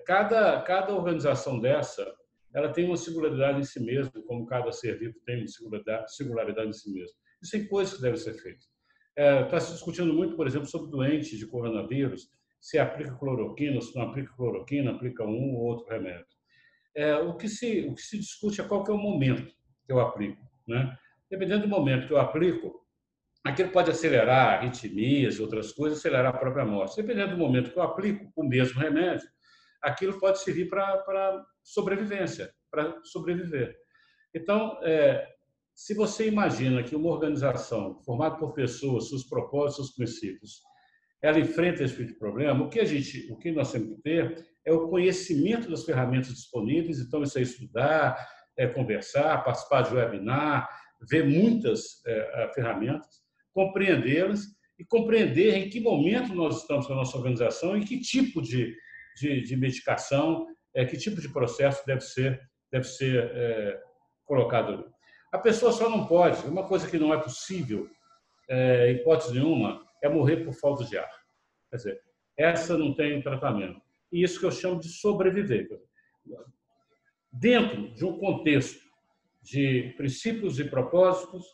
Cada organização dessa, ela tem uma singularidade em si mesma, como cada ser vivo tem uma singularidade em si mesmo. Isso tem coisas que devem ser feitas. Está se discutindo muito, por exemplo, sobre doentes de coronavírus, se aplica cloroquina, se não aplica cloroquina, aplica um ou outro remédio. O que se discute é qual que é o momento que eu aplico, né? Dependendo do momento que eu aplico, aquilo pode acelerar arritmias e outras coisas, acelerar a própria morte. Dependendo do momento que eu aplico o mesmo remédio, aquilo pode servir para sobrevivência, para sobreviver. Então, se você imagina que uma organização formada por pessoas, seus propósitos, seus princípios, ela enfrenta esse tipo de problema, o que nós temos que ter é o conhecimento das ferramentas disponíveis. Então, isso é estudar, conversar, participar de webinar, ver muitas ferramentas, compreendê-las e compreender em que momento nós estamos com a nossa organização e que tipo de medicação, que tipo de processo deve ser colocado ali. A pessoa só não pode, uma coisa que não é possível, hipótese nenhuma, é morrer por falta de ar. Quer dizer, essa não tem tratamento. E isso que eu chamo de sobreviver. Dentro de um contexto de princípios e propósitos,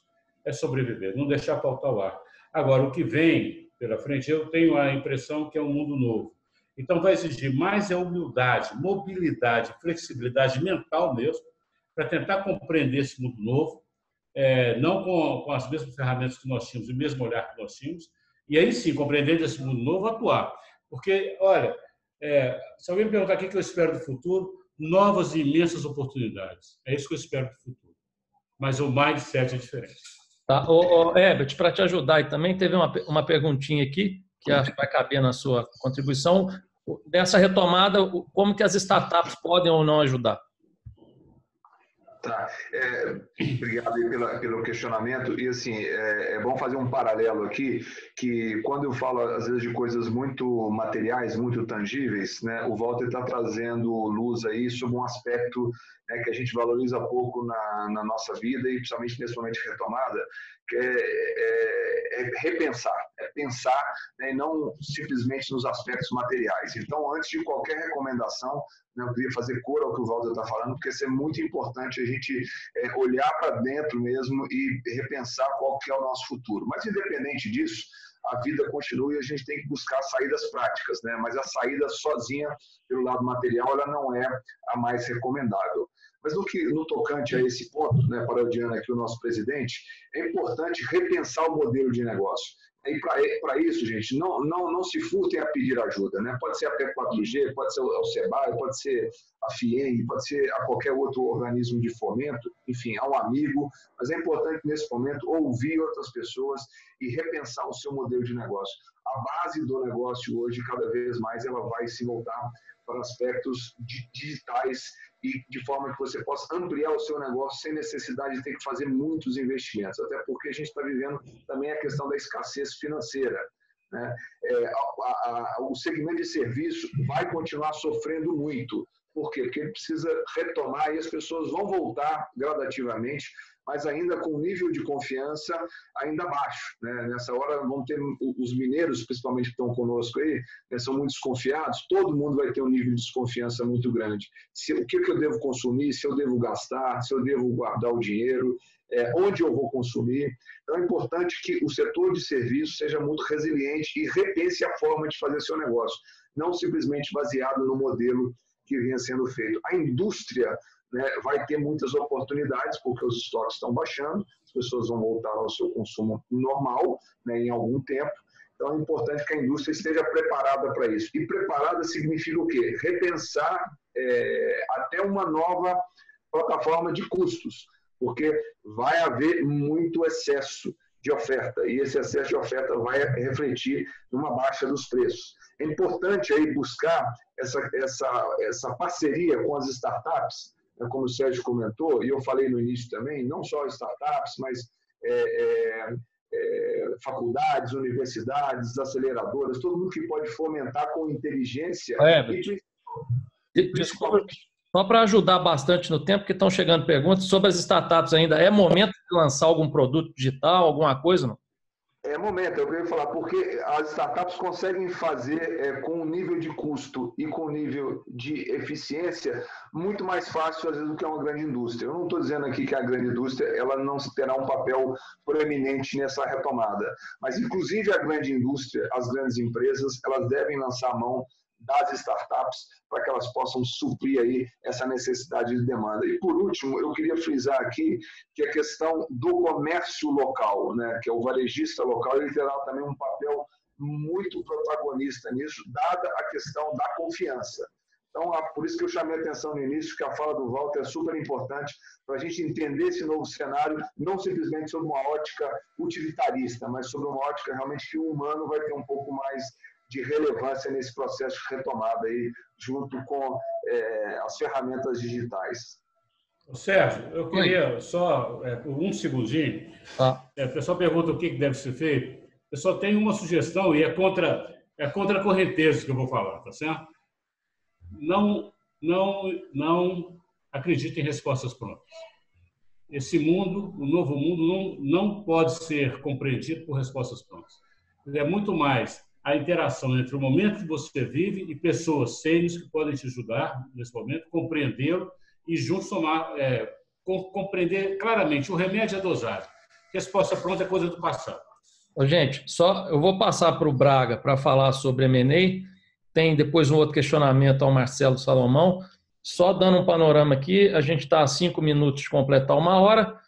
é sobreviver, não deixar faltar o ar. Agora, o que vem pela frente, eu tenho a impressão que é um mundo novo. Então, vai exigir mais humildade, mobilidade, flexibilidade mental mesmo, para tentar compreender esse mundo novo, não com as mesmas ferramentas que nós tínhamos, o mesmo olhar que nós tínhamos, e aí sim, compreendendo esse mundo novo, atuar. Porque, olha, se alguém me perguntar o que eu espero do futuro, novas e imensas oportunidades. É isso que eu espero do futuro. Mas o mindset é diferente. Tá. Herbert, para te ajudar, e também teve uma perguntinha aqui, que acho que vai caber na sua contribuição. Dessa retomada, como que as startups podem ou não ajudar? Tá. Obrigado pelo questionamento. E assim, é bom fazer um paralelo aqui, que quando eu falo às vezes de coisas muito materiais, muito tangíveis, né, o Walter está trazendo luz aí sobre um aspecto que a gente valoriza pouco na nossa vida e principalmente nesse momento de retomada, que é repensar, pensar, né, e não simplesmente nos aspectos materiais. Então, antes de qualquer recomendação, eu queria fazer cor ao que o Walter está falando, porque isso é muito importante a gente olhar para dentro mesmo e repensar qual que é o nosso futuro. Mas, independente disso, a vida continua e a gente tem que buscar saídas práticas, né? Mas a saída sozinha, pelo lado material, ela não é a mais recomendável. Mas no tocante a esse ponto, né, parodiando aqui o nosso presidente, é importante repensar o modelo de negócio. E para isso, gente, não se furtem a pedir ajuda, né? Pode ser a P4G, pode ser o SEBRAE, pode ser a FIEM, pode ser a qualquer outro organismo de fomento, enfim, a um amigo, mas é importante nesse momento ouvir outras pessoas e repensar o seu modelo de negócio. A base do negócio hoje, cada vez mais, ela vai se voltar para aspectos digitais e de forma que você possa ampliar o seu negócio sem necessidade de ter que fazer muitos investimentos, até porque a gente está vivendo também a questão da escassez financeira, né? O segmento de serviço vai continuar sofrendo muito. Por quê? Porque ele precisa retomar e as pessoas vão voltar gradativamente, mas ainda com um nível de confiança ainda baixo, né? Nessa hora vão ter os mineiros, principalmente que estão conosco aí, né, são muito desconfiados, todo mundo vai ter um nível de desconfiança muito grande. O que eu devo consumir, se eu devo gastar, se eu devo guardar o dinheiro, onde eu vou consumir. Então é importante que o setor de serviço seja muito resiliente e repense a forma de fazer seu negócio, não simplesmente baseado no modelo que vinha sendo feito. A indústria, né, vai ter muitas oportunidades, porque os estoques estão baixando, as pessoas vão voltar ao seu consumo normal, né, em algum tempo. Então, é importante que a indústria esteja preparada para isso. E preparada significa o quê? Repensar até uma nova plataforma de custos, porque vai haver muito excesso de oferta, e esse excesso de oferta vai refletir numa baixa dos preços. É importante aí buscar essa parceria com as startups, como o Sérgio comentou, e eu falei no início também, não só startups, mas faculdades, universidades, aceleradoras, todo mundo que pode fomentar com inteligência. Desculpa, só para ajudar bastante no tempo, que estão chegando perguntas sobre as startups ainda. É momento de lançar algum produto digital, alguma coisa, não? É momento, eu queria falar, porque as startups conseguem fazer com um nível de custo e com um nível de eficiência muito mais fácil, às vezes, do que uma grande indústria. Eu não estou dizendo aqui que a grande indústria ela não terá um papel proeminente nessa retomada, mas, inclusive, a grande indústria, as grandes empresas, elas devem lançar a mão das startups para que elas possam suprir aí essa necessidade de demanda. E, por último, eu queria frisar aqui que a questão do comércio local, né, que é o varejista local, ele terá também um papel muito protagonista nisso, dada a questão da confiança. Então, por isso que eu chamei a atenção no início, que a fala do Walter é super importante para a gente entender esse novo cenário, não simplesmente sobre uma ótica utilitarista, mas sobre uma ótica realmente que o humano vai ter um pouco mais de relevância nesse processo de retomada aí, junto com as ferramentas digitais. Sérgio, eu queria só, por um segundinho, o pessoal pergunta o que deve ser feito. Eu só tenho uma sugestão e é contra a correnteza que eu vou falar, tá certo? Não acredite em respostas prontas. Esse mundo, o novo mundo, não pode ser compreendido por respostas prontas. É muito mais a interação entre o momento que você vive e pessoas sérias que podem te ajudar nesse momento, compreendê-lo e juntos compreender claramente o remédio e a dosagem. Resposta pronta é coisa do passado. Gente, só eu vou passar para o Braga para falar sobre M&A. Tem depois um outro questionamento ao Marcelo Salomão. Só dando um panorama aqui, a gente está a 5 minutos de completar 1 hora.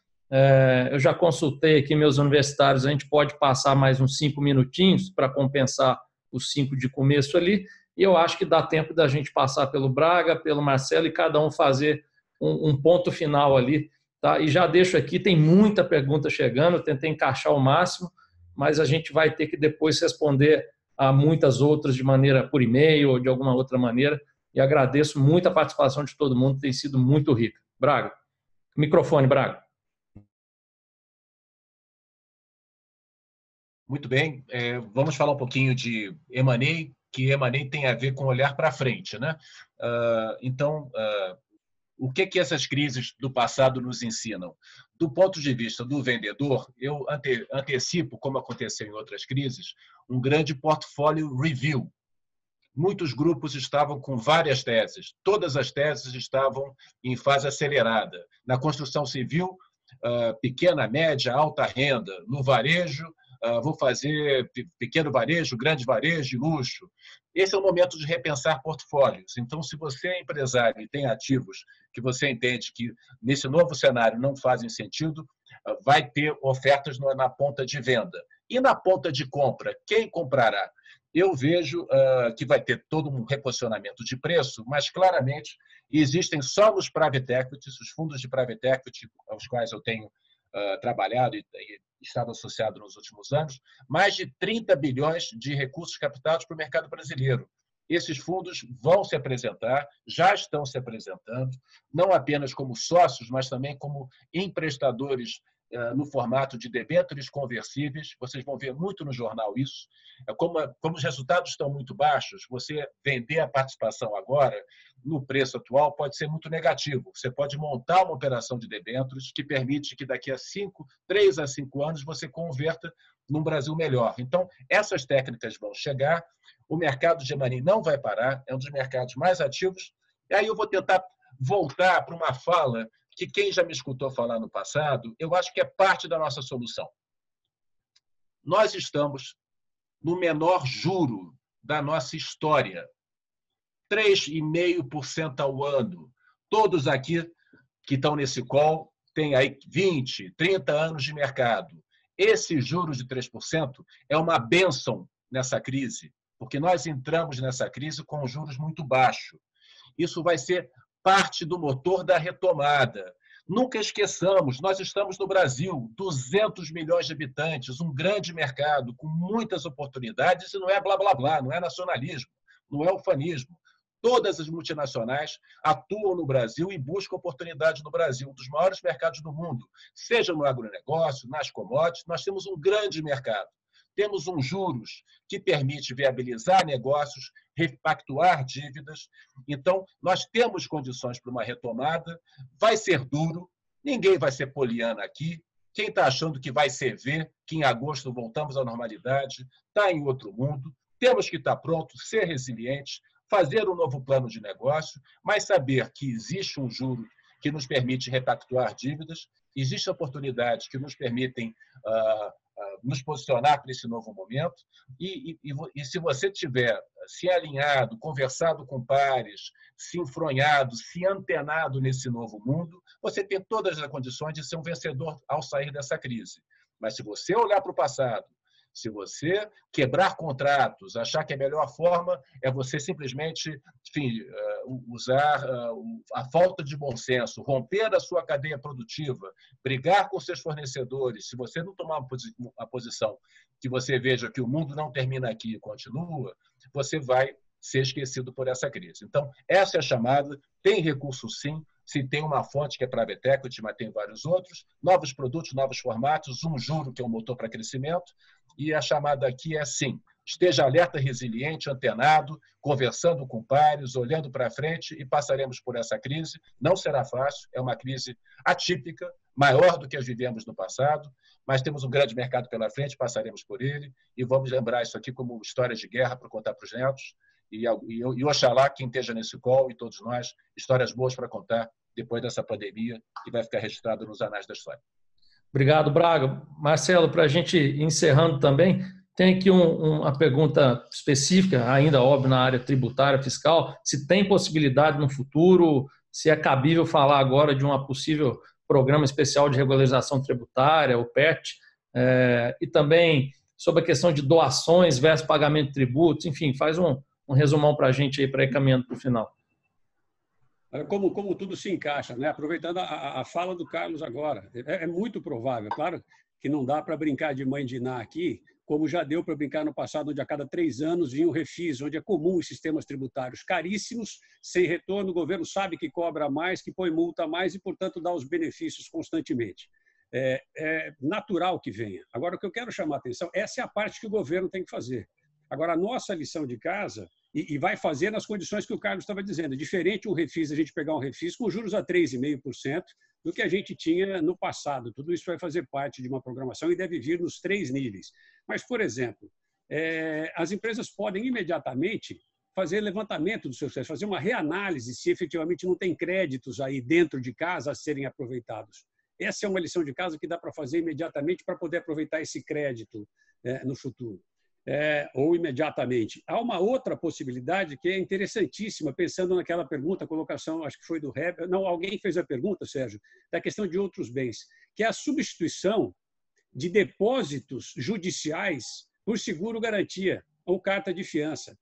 Eu já consultei aqui meus universitários, a gente pode passar mais uns 5 minutinhos para compensar os 5 de começo ali. E eu acho que dá tempo da gente passar pelo Braga, pelo Marcelo e cada um fazer um ponto final ali. Tá? E já deixo aqui, tem muita pergunta chegando, eu tentei encaixar o máximo, mas a gente vai ter que depois responder a muitas outras de maneira por e-mail ou de alguma outra maneira. E agradeço muito a participação de todo mundo, tem sido muito rica. Braga, microfone, Braga. Muito bem, vamos falar um pouquinho de M&A, que M&A tem a ver com olhar para frente, né? Então, o que essas crises do passado nos ensinam? Do ponto de vista do vendedor, eu antecipo, como aconteceu em outras crises, um grande portfólio review. Muitos grupos estavam com várias teses, todas as teses estavam em fase acelerada. Na construção civil, pequena, média, alta renda. No varejo, vou fazer pequeno varejo, grande varejo e luxo. Esse é o momento de repensar portfólios. Então, se você é empresário e tem ativos que você entende que nesse novo cenário não fazem sentido, vai ter ofertas na ponta de venda. E na ponta de compra, quem comprará? Eu vejo que vai ter todo um reposicionamento de preço, mas claramente existem só nos private equities, os fundos de private equity aos quais eu tenho trabalhado e estado associado nos últimos anos, mais de 30 bilhões de recursos captados para o mercado brasileiro. Esses fundos vão se apresentar, já estão se apresentando, não apenas como sócios, mas também como emprestadores no formato de debêntures conversíveis. Vocês vão ver muito no jornal isso. Como os resultados estão muito baixos, você vender a participação agora, no preço atual, pode ser muito negativo. Você pode montar uma operação de debêntures que permite que daqui a 3 a 5 anos você converta num Brasil melhor. Então, essas técnicas vão chegar, o mercado de M&A não vai parar, é um dos mercados mais ativos. E aí eu vou tentar voltar para uma fala que quem já me escutou falar no passado, eu acho que é parte da nossa solução. Nós estamos no menor juro da nossa história, 3,5% ao ano. Todos aqui que estão nesse call têm aí 20, 30 anos de mercado. Esse juros de 3% é uma bênção nessa crise, porque nós entramos nessa crise com juros muito baixos. Isso vai ser parte do motor da retomada. Nunca esqueçamos, nós estamos no Brasil, 200 milhões de habitantes, um grande mercado, com muitas oportunidades, e não é blá, blá, blá, não é nacionalismo, não é ufanismo. Todas as multinacionais atuam no Brasil e buscam oportunidades no Brasil, um dos maiores mercados do mundo, seja no agronegócio, nas commodities, nós temos um grande mercado. Temos um juros que permite viabilizar negócios, repactuar dívidas. Então, nós temos condições para uma retomada. Vai ser duro, ninguém vai ser poliana aqui. Quem está achando que vai ser ver, que em agosto voltamos à normalidade, está em outro mundo. Temos que estar prontos, ser resilientes, fazer um novo plano de negócio, mas saber que existe um juro que nos permite repactuar dívidas, existem oportunidades que nos permitem nos posicionar para esse novo momento. E se você tiver se alinhado, conversado com pares, se enfronhado, se antenado nesse novo mundo, você tem todas as condições de ser um vencedor ao sair dessa crise. Mas se você olhar para o passado, se você quebrar contratos, achar que a melhor forma é você simplesmente, enfim, usar a falta de bom senso, romper a sua cadeia produtiva, brigar com seus fornecedores, se você não tomar uma posição que você veja que o mundo não termina aqui e continua, você vai ser esquecido por essa crise. Então, essa é a chamada, tem recurso sim, se tem uma fonte que é private equity, mas tem vários outros, novos produtos, novos formatos, um juro que é um motor para crescimento, e a chamada aqui é assim: esteja alerta, resiliente, antenado, conversando com pares, olhando para frente, e passaremos por essa crise. Não será fácil, é uma crise atípica, maior do que as vivemos no passado, mas temos um grande mercado pela frente, passaremos por ele, e vamos lembrar isso aqui como histórias de guerra para contar para os netos, e oxalá quem esteja nesse call, e todos nós, histórias boas para contar depois dessa pandemia, que vai ficar registrado nos anais da história. Obrigado, Braga. Marcelo, para a gente ir encerrando também, tem aqui uma pergunta específica, ainda óbvio, na área tributária, fiscal, se tem possibilidade no futuro, se é cabível falar agora de uma possível programa especial de regularização tributária, o PET, e também sobre a questão de doações versus pagamento de tributos, enfim, faz um resumão para a gente aí, para ir caminhando para o final. Como tudo se encaixa, né? Aproveitando a fala do Carlos agora, é muito provável, claro que não dá para brincar de mãe de Ná aqui, como já deu para brincar no passado, onde a cada 3 anos vinha um refis, onde é comum os sistemas tributários caríssimos, sem retorno, o governo sabe que cobra mais, que põe multa a mais e, portanto, dá os benefícios constantemente. É natural que venha. Agora, o que eu quero chamar a atenção, essa é a parte que o governo tem que fazer. Agora, a nossa lição de casa, e vai fazer nas condições que o Carlos estava dizendo, é diferente um refis, a gente pegar um refis com juros a 3,5% do que a gente tinha no passado. Tudo isso vai fazer parte de uma programação e deve vir nos 3 níveis. Mas, por exemplo, as empresas podem imediatamente fazer levantamento dos seus créditos, fazer uma reanálise se efetivamente não tem créditos aí dentro de casa a serem aproveitados. Essa é uma lição de casa que dá para fazer imediatamente para poder aproveitar esse crédito no futuro. Ou imediatamente. Há uma outra possibilidade que é interessantíssima, pensando naquela pergunta, a colocação, acho que foi do Heber, não, alguém fez a pergunta, Sérgio, da questão de outros bens, que é a substituição de depósitos judiciais por seguro-garantia ou carta de fiança.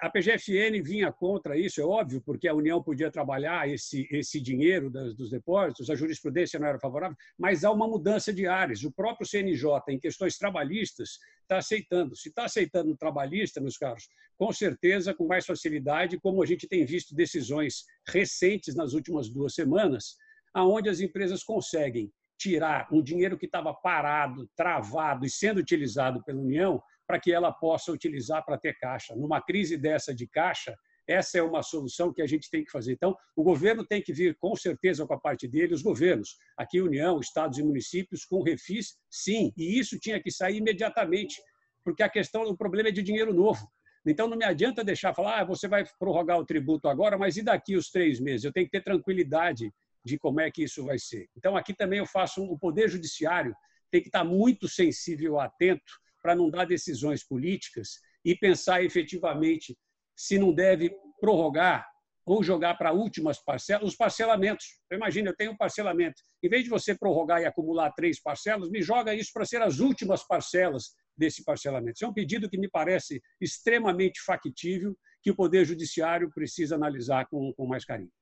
A PGFN vinha contra isso, é óbvio, porque a União podia trabalhar esse dinheiro dos depósitos, a jurisprudência não era favorável, mas há uma mudança de ares. O próprio CNJ, em questões trabalhistas, está aceitando. Se está aceitando o trabalhista, meus caros, com certeza, com mais facilidade, como a gente tem visto decisões recentes nas últimas 2 semanas, onde as empresas conseguem tirar um dinheiro que estava parado, travado e sendo utilizado pela União, para que ela possa utilizar para ter caixa. Numa crise dessa de caixa, essa é uma solução que a gente tem que fazer. Então, o governo tem que vir, com certeza, com a parte dele, os governos, aqui União, estados e municípios, com refis, sim, e isso tinha que sair imediatamente, porque o problema é de dinheiro novo. Então, não me adianta deixar falar, você vai prorrogar o tributo agora, mas e daqui os 3 meses? Eu tenho que ter tranquilidade de como é que isso vai ser. Então, aqui também eu faço o Poder Judiciário tem que estar muito sensível, atento, para não dar decisões políticas e pensar efetivamente se não deve prorrogar ou jogar para últimas parcelas, os parcelamentos. Imagina, eu tenho um parcelamento. Em vez de você prorrogar e acumular 3 parcelas, me joga isso para ser as últimas parcelas desse parcelamento. Isso é um pedido que me parece extremamente factível, que o Poder Judiciário precisa analisar com mais carinho.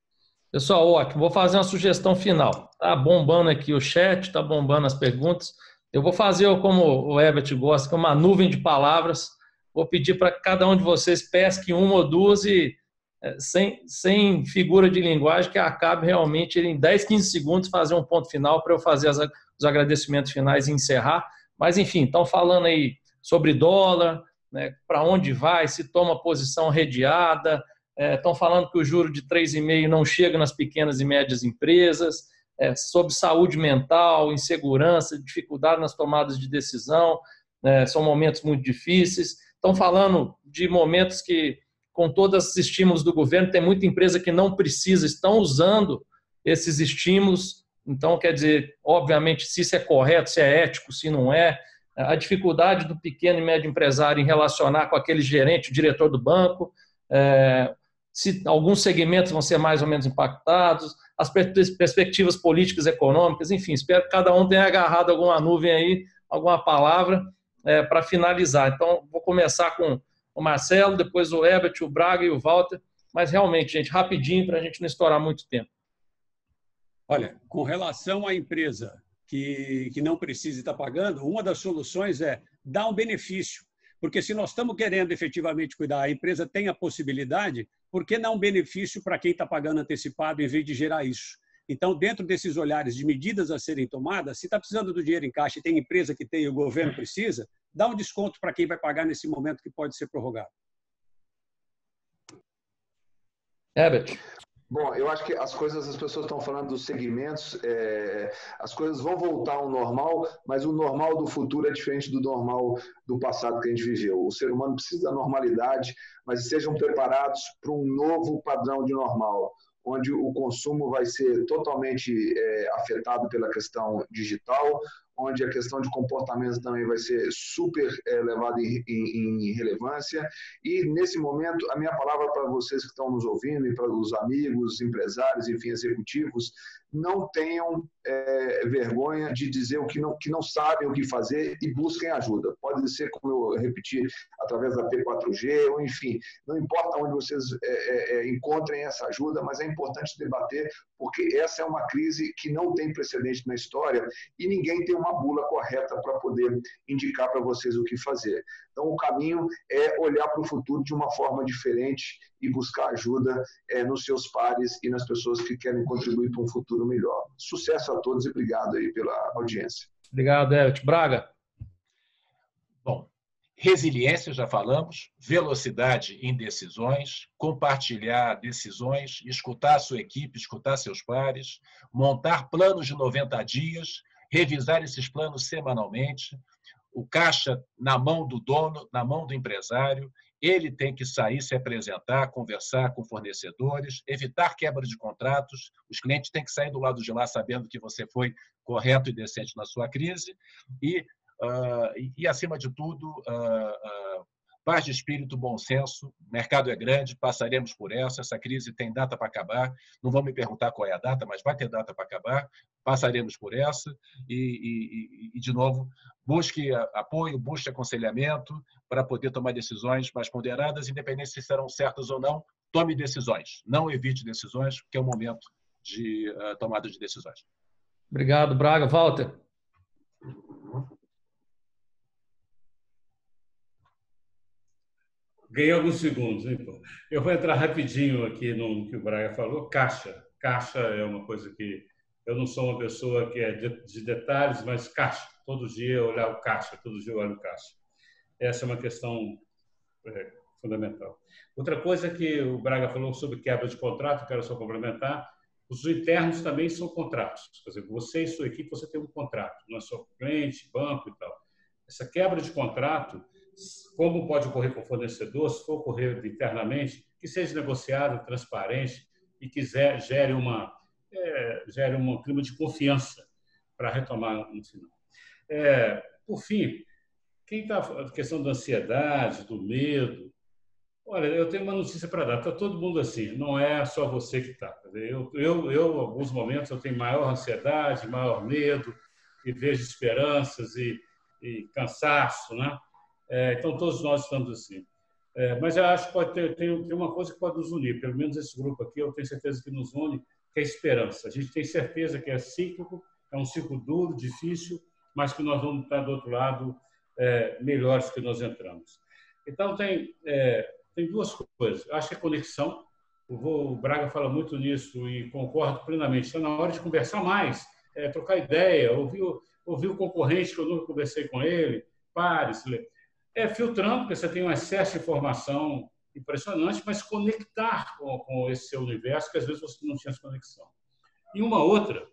Pessoal, ótimo. Vou fazer uma sugestão final. Está bombando aqui o chat, está bombando as perguntas. Eu vou fazer, como o Herbert gosta, que é uma nuvem de palavras. Vou pedir para cada um de vocês pesque 1 ou 2 e sem figura de linguagem, que acabe realmente em 10, 15 segundos fazer um ponto final para eu fazer os agradecimentos finais e encerrar. Mas, enfim, estão falando aí sobre dólar, né, para onde vai, se toma posição redeada, estão falando que o juro de 3,5% não chega nas pequenas e médias empresas, sobre saúde mental, insegurança, dificuldade nas tomadas de decisão, são momentos muito difíceis. Estão falando de momentos que, com todos os estímulos do governo, tem muita empresa que não precisa, estão usando esses estímulos. Então, quer dizer, obviamente, se isso é correto, se é ético, se não é, a dificuldade do pequeno e médio empresário em relacionar com aquele gerente, o diretor do banco, se alguns segmentos vão ser mais ou menos impactados, as perspectivas políticas, econômicas, enfim, espero que cada um tenha agarrado alguma nuvem aí, alguma palavra para finalizar. Então, vou começar com o Marcelo, depois o Herbert, o Braga e o Walter, mas realmente, gente, rapidinho para a gente não estourar muito tempo. Olha, com relação à empresa que não precisa estar pagando, uma das soluções é dar um benefício. Porque se nós estamos querendo efetivamente cuidar, a empresa tem a possibilidade, por que não um benefício para quem está pagando antecipado em vez de gerar isso? Então, dentro desses olhares de medidas a serem tomadas, se está precisando do dinheiro em caixa e tem empresa que tem e o governo precisa, dá um desconto para quem vai pagar nesse momento que pode ser prorrogado. Herbert. Bom, eu acho que as pessoas estão falando dos segmentos, as coisas vão voltar ao normal, mas o normal do futuro é diferente do normal do passado que a gente viveu. O ser humano precisa da normalidade, mas sejam preparados para um novo padrão de normal, onde o consumo vai ser totalmente afetado pela questão digital, onde a questão de comportamento também vai ser super levada em relevância. E, nesse momento, a minha palavra para vocês que estão nos ouvindo e para os amigos, empresários, enfim, executivos, não tenham vergonha de dizer que não sabem o que fazer e busquem ajuda. Pode ser, como eu repeti, através da P4G, ou enfim, não importa onde vocês encontrem essa ajuda, mas é importante debater, porque essa é uma crise que não tem precedente na história e ninguém tem uma bula correta para poder indicar para vocês o que fazer. Então, o caminho é olhar para o futuro de uma forma diferente e buscar ajuda nos seus pares e nas pessoas que querem contribuir para um futuro melhor. Sucesso a todos e obrigado aí pela audiência. Obrigado, Herbert. Braga. Bom, resiliência, já falamos, velocidade em decisões, compartilhar decisões, escutar a sua equipe, escutar seus pares, montar planos de 90 dias, revisar esses planos semanalmente, o caixa na mão do dono, na mão do empresário, ele tem que sair, se apresentar, conversar com fornecedores, evitar quebra de contratos, os clientes têm que sair do lado de lá sabendo que você foi correto e decente na sua crise e acima de tudo, paz de espírito, bom senso, o mercado é grande, passaremos por essa crise tem data para acabar, não vão me perguntar qual é a data, mas vai ter data para acabar, passaremos por essa e de novo, busque apoio, busque aconselhamento para poder tomar decisões mais ponderadas, independente se serão certas ou não, tome decisões, não evite decisões, porque é o momento de tomada de decisões. Obrigado, Braga. Walter. Ganhei alguns segundos, hein, pô? Eu vou entrar rapidinho aqui no que o Braga falou. Caixa. Caixa é uma coisa que eu não sou uma pessoa que é de detalhes, mas caixa. Todo dia eu olhar o caixa, todo dia eu olho o caixa. Essa é uma questão fundamental. Outra coisa que o Braga falou sobre quebra de contrato, quero só complementar, os internos também são contratos. Quer dizer, você e sua equipe, você tem um contrato, não é só cliente, banco e tal. Essa quebra de contrato, como pode ocorrer com o fornecedor, se for ocorrer internamente, que seja negociado, transparente e que gere um clima de confiança para retomar no final. Por fim, quem está a questão da ansiedade, do medo, olha, eu tenho uma notícia para dar, está todo mundo assim, não é só você que está. Eu, em alguns momentos, eu tenho maior ansiedade, maior medo, e vejo esperanças e cansaço, né? Então, todos nós estamos assim. Mas eu acho que pode ter uma coisa que pode nos unir, pelo menos esse grupo aqui, eu tenho certeza que nos une, que é a esperança. A gente tem certeza que é cíclico, é um ciclo duro, difícil, mas que nós vamos estar do outro lado melhores que nós entramos. Então, tem duas coisas. Eu acho que a conexão, o Braga fala muito nisso e concordo plenamente. Está na hora de conversar mais, trocar ideia, ouvir o concorrente que eu nunca conversei com ele, pares, filtrando, porque você tem um excesso de informação impressionante, mas conectar com esse seu universo, que às vezes você não tinha essa conexão. E uma outra,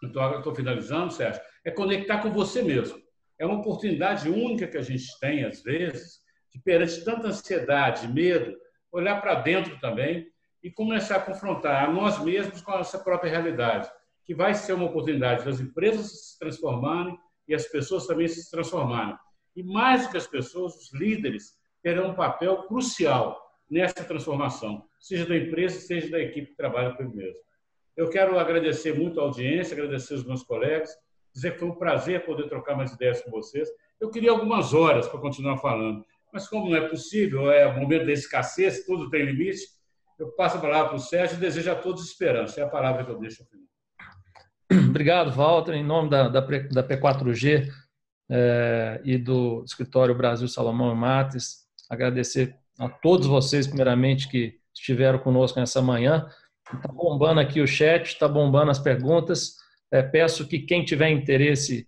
estou finalizando, Sérgio, é conectar com você mesmo. É uma oportunidade única que a gente tem, às vezes, de perante tanta ansiedade, medo, olhar para dentro também e começar a confrontar a nós mesmos com a nossa própria realidade, que vai ser uma oportunidade das empresas se transformarem e as pessoas também se transformarem. E mais do que as pessoas, os líderes terão um papel crucial nessa transformação, seja da empresa, seja da equipe que trabalha com ele mesmo. Eu quero agradecer muito a audiência, agradecer os meus colegas, dizer que foi um prazer poder trocar mais ideias com vocês. Eu queria algumas horas para continuar falando, mas como não é possível, é o momento da escassez, tudo tem limite, eu passo a palavra para o Sérgio e desejo a todos esperança. É a palavra que eu deixo ao final. Obrigado, Walter. Em nome da P4G, e do Escritório Brasil Salomão e Mates. Agradecer a todos vocês, primeiramente, que estiveram conosco nessa manhã. Está bombando aqui o chat, está bombando as perguntas. Peço que quem tiver interesse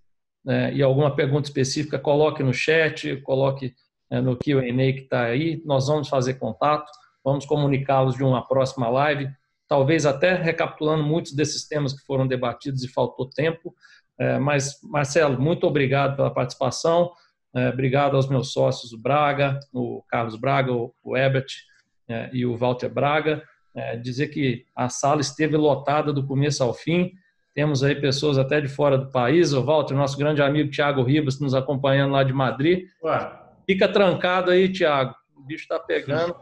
e alguma pergunta específica, coloque no chat, coloque no Q&A que está aí. Nós vamos fazer contato, vamos comunicá-los de uma próxima live, talvez até recapitulando muitos desses temas que foram debatidos e faltou tempo. Mas, Marcelo, muito obrigado pela participação. Obrigado aos meus sócios, o Braga, o Carlos Braga, o Herbert e o Walter Braga. Dizer que a sala esteve lotada do começo ao fim. Temos aí pessoas até de fora do país. O Walter, nosso grande amigo Tiago Ribas, nos acompanhando lá de Madrid. Fica trancado aí, Tiago. O bicho está pegando.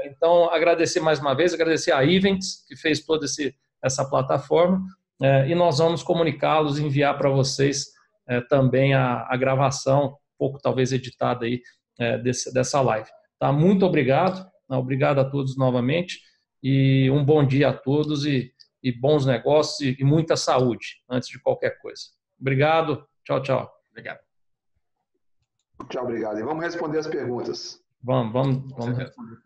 Então, agradecer mais uma vez, agradecer a Events, que fez toda essa plataforma. E nós vamos comunicá-los, enviar para vocês também a gravação, um pouco talvez editada aí dessa live. Tá? Muito obrigado. Obrigado a todos novamente. E um bom dia a todos e bons negócios e muita saúde antes de qualquer coisa. Obrigado. Tchau, tchau. Obrigado. Tchau, obrigado. E vamos responder as perguntas. Vamos responder.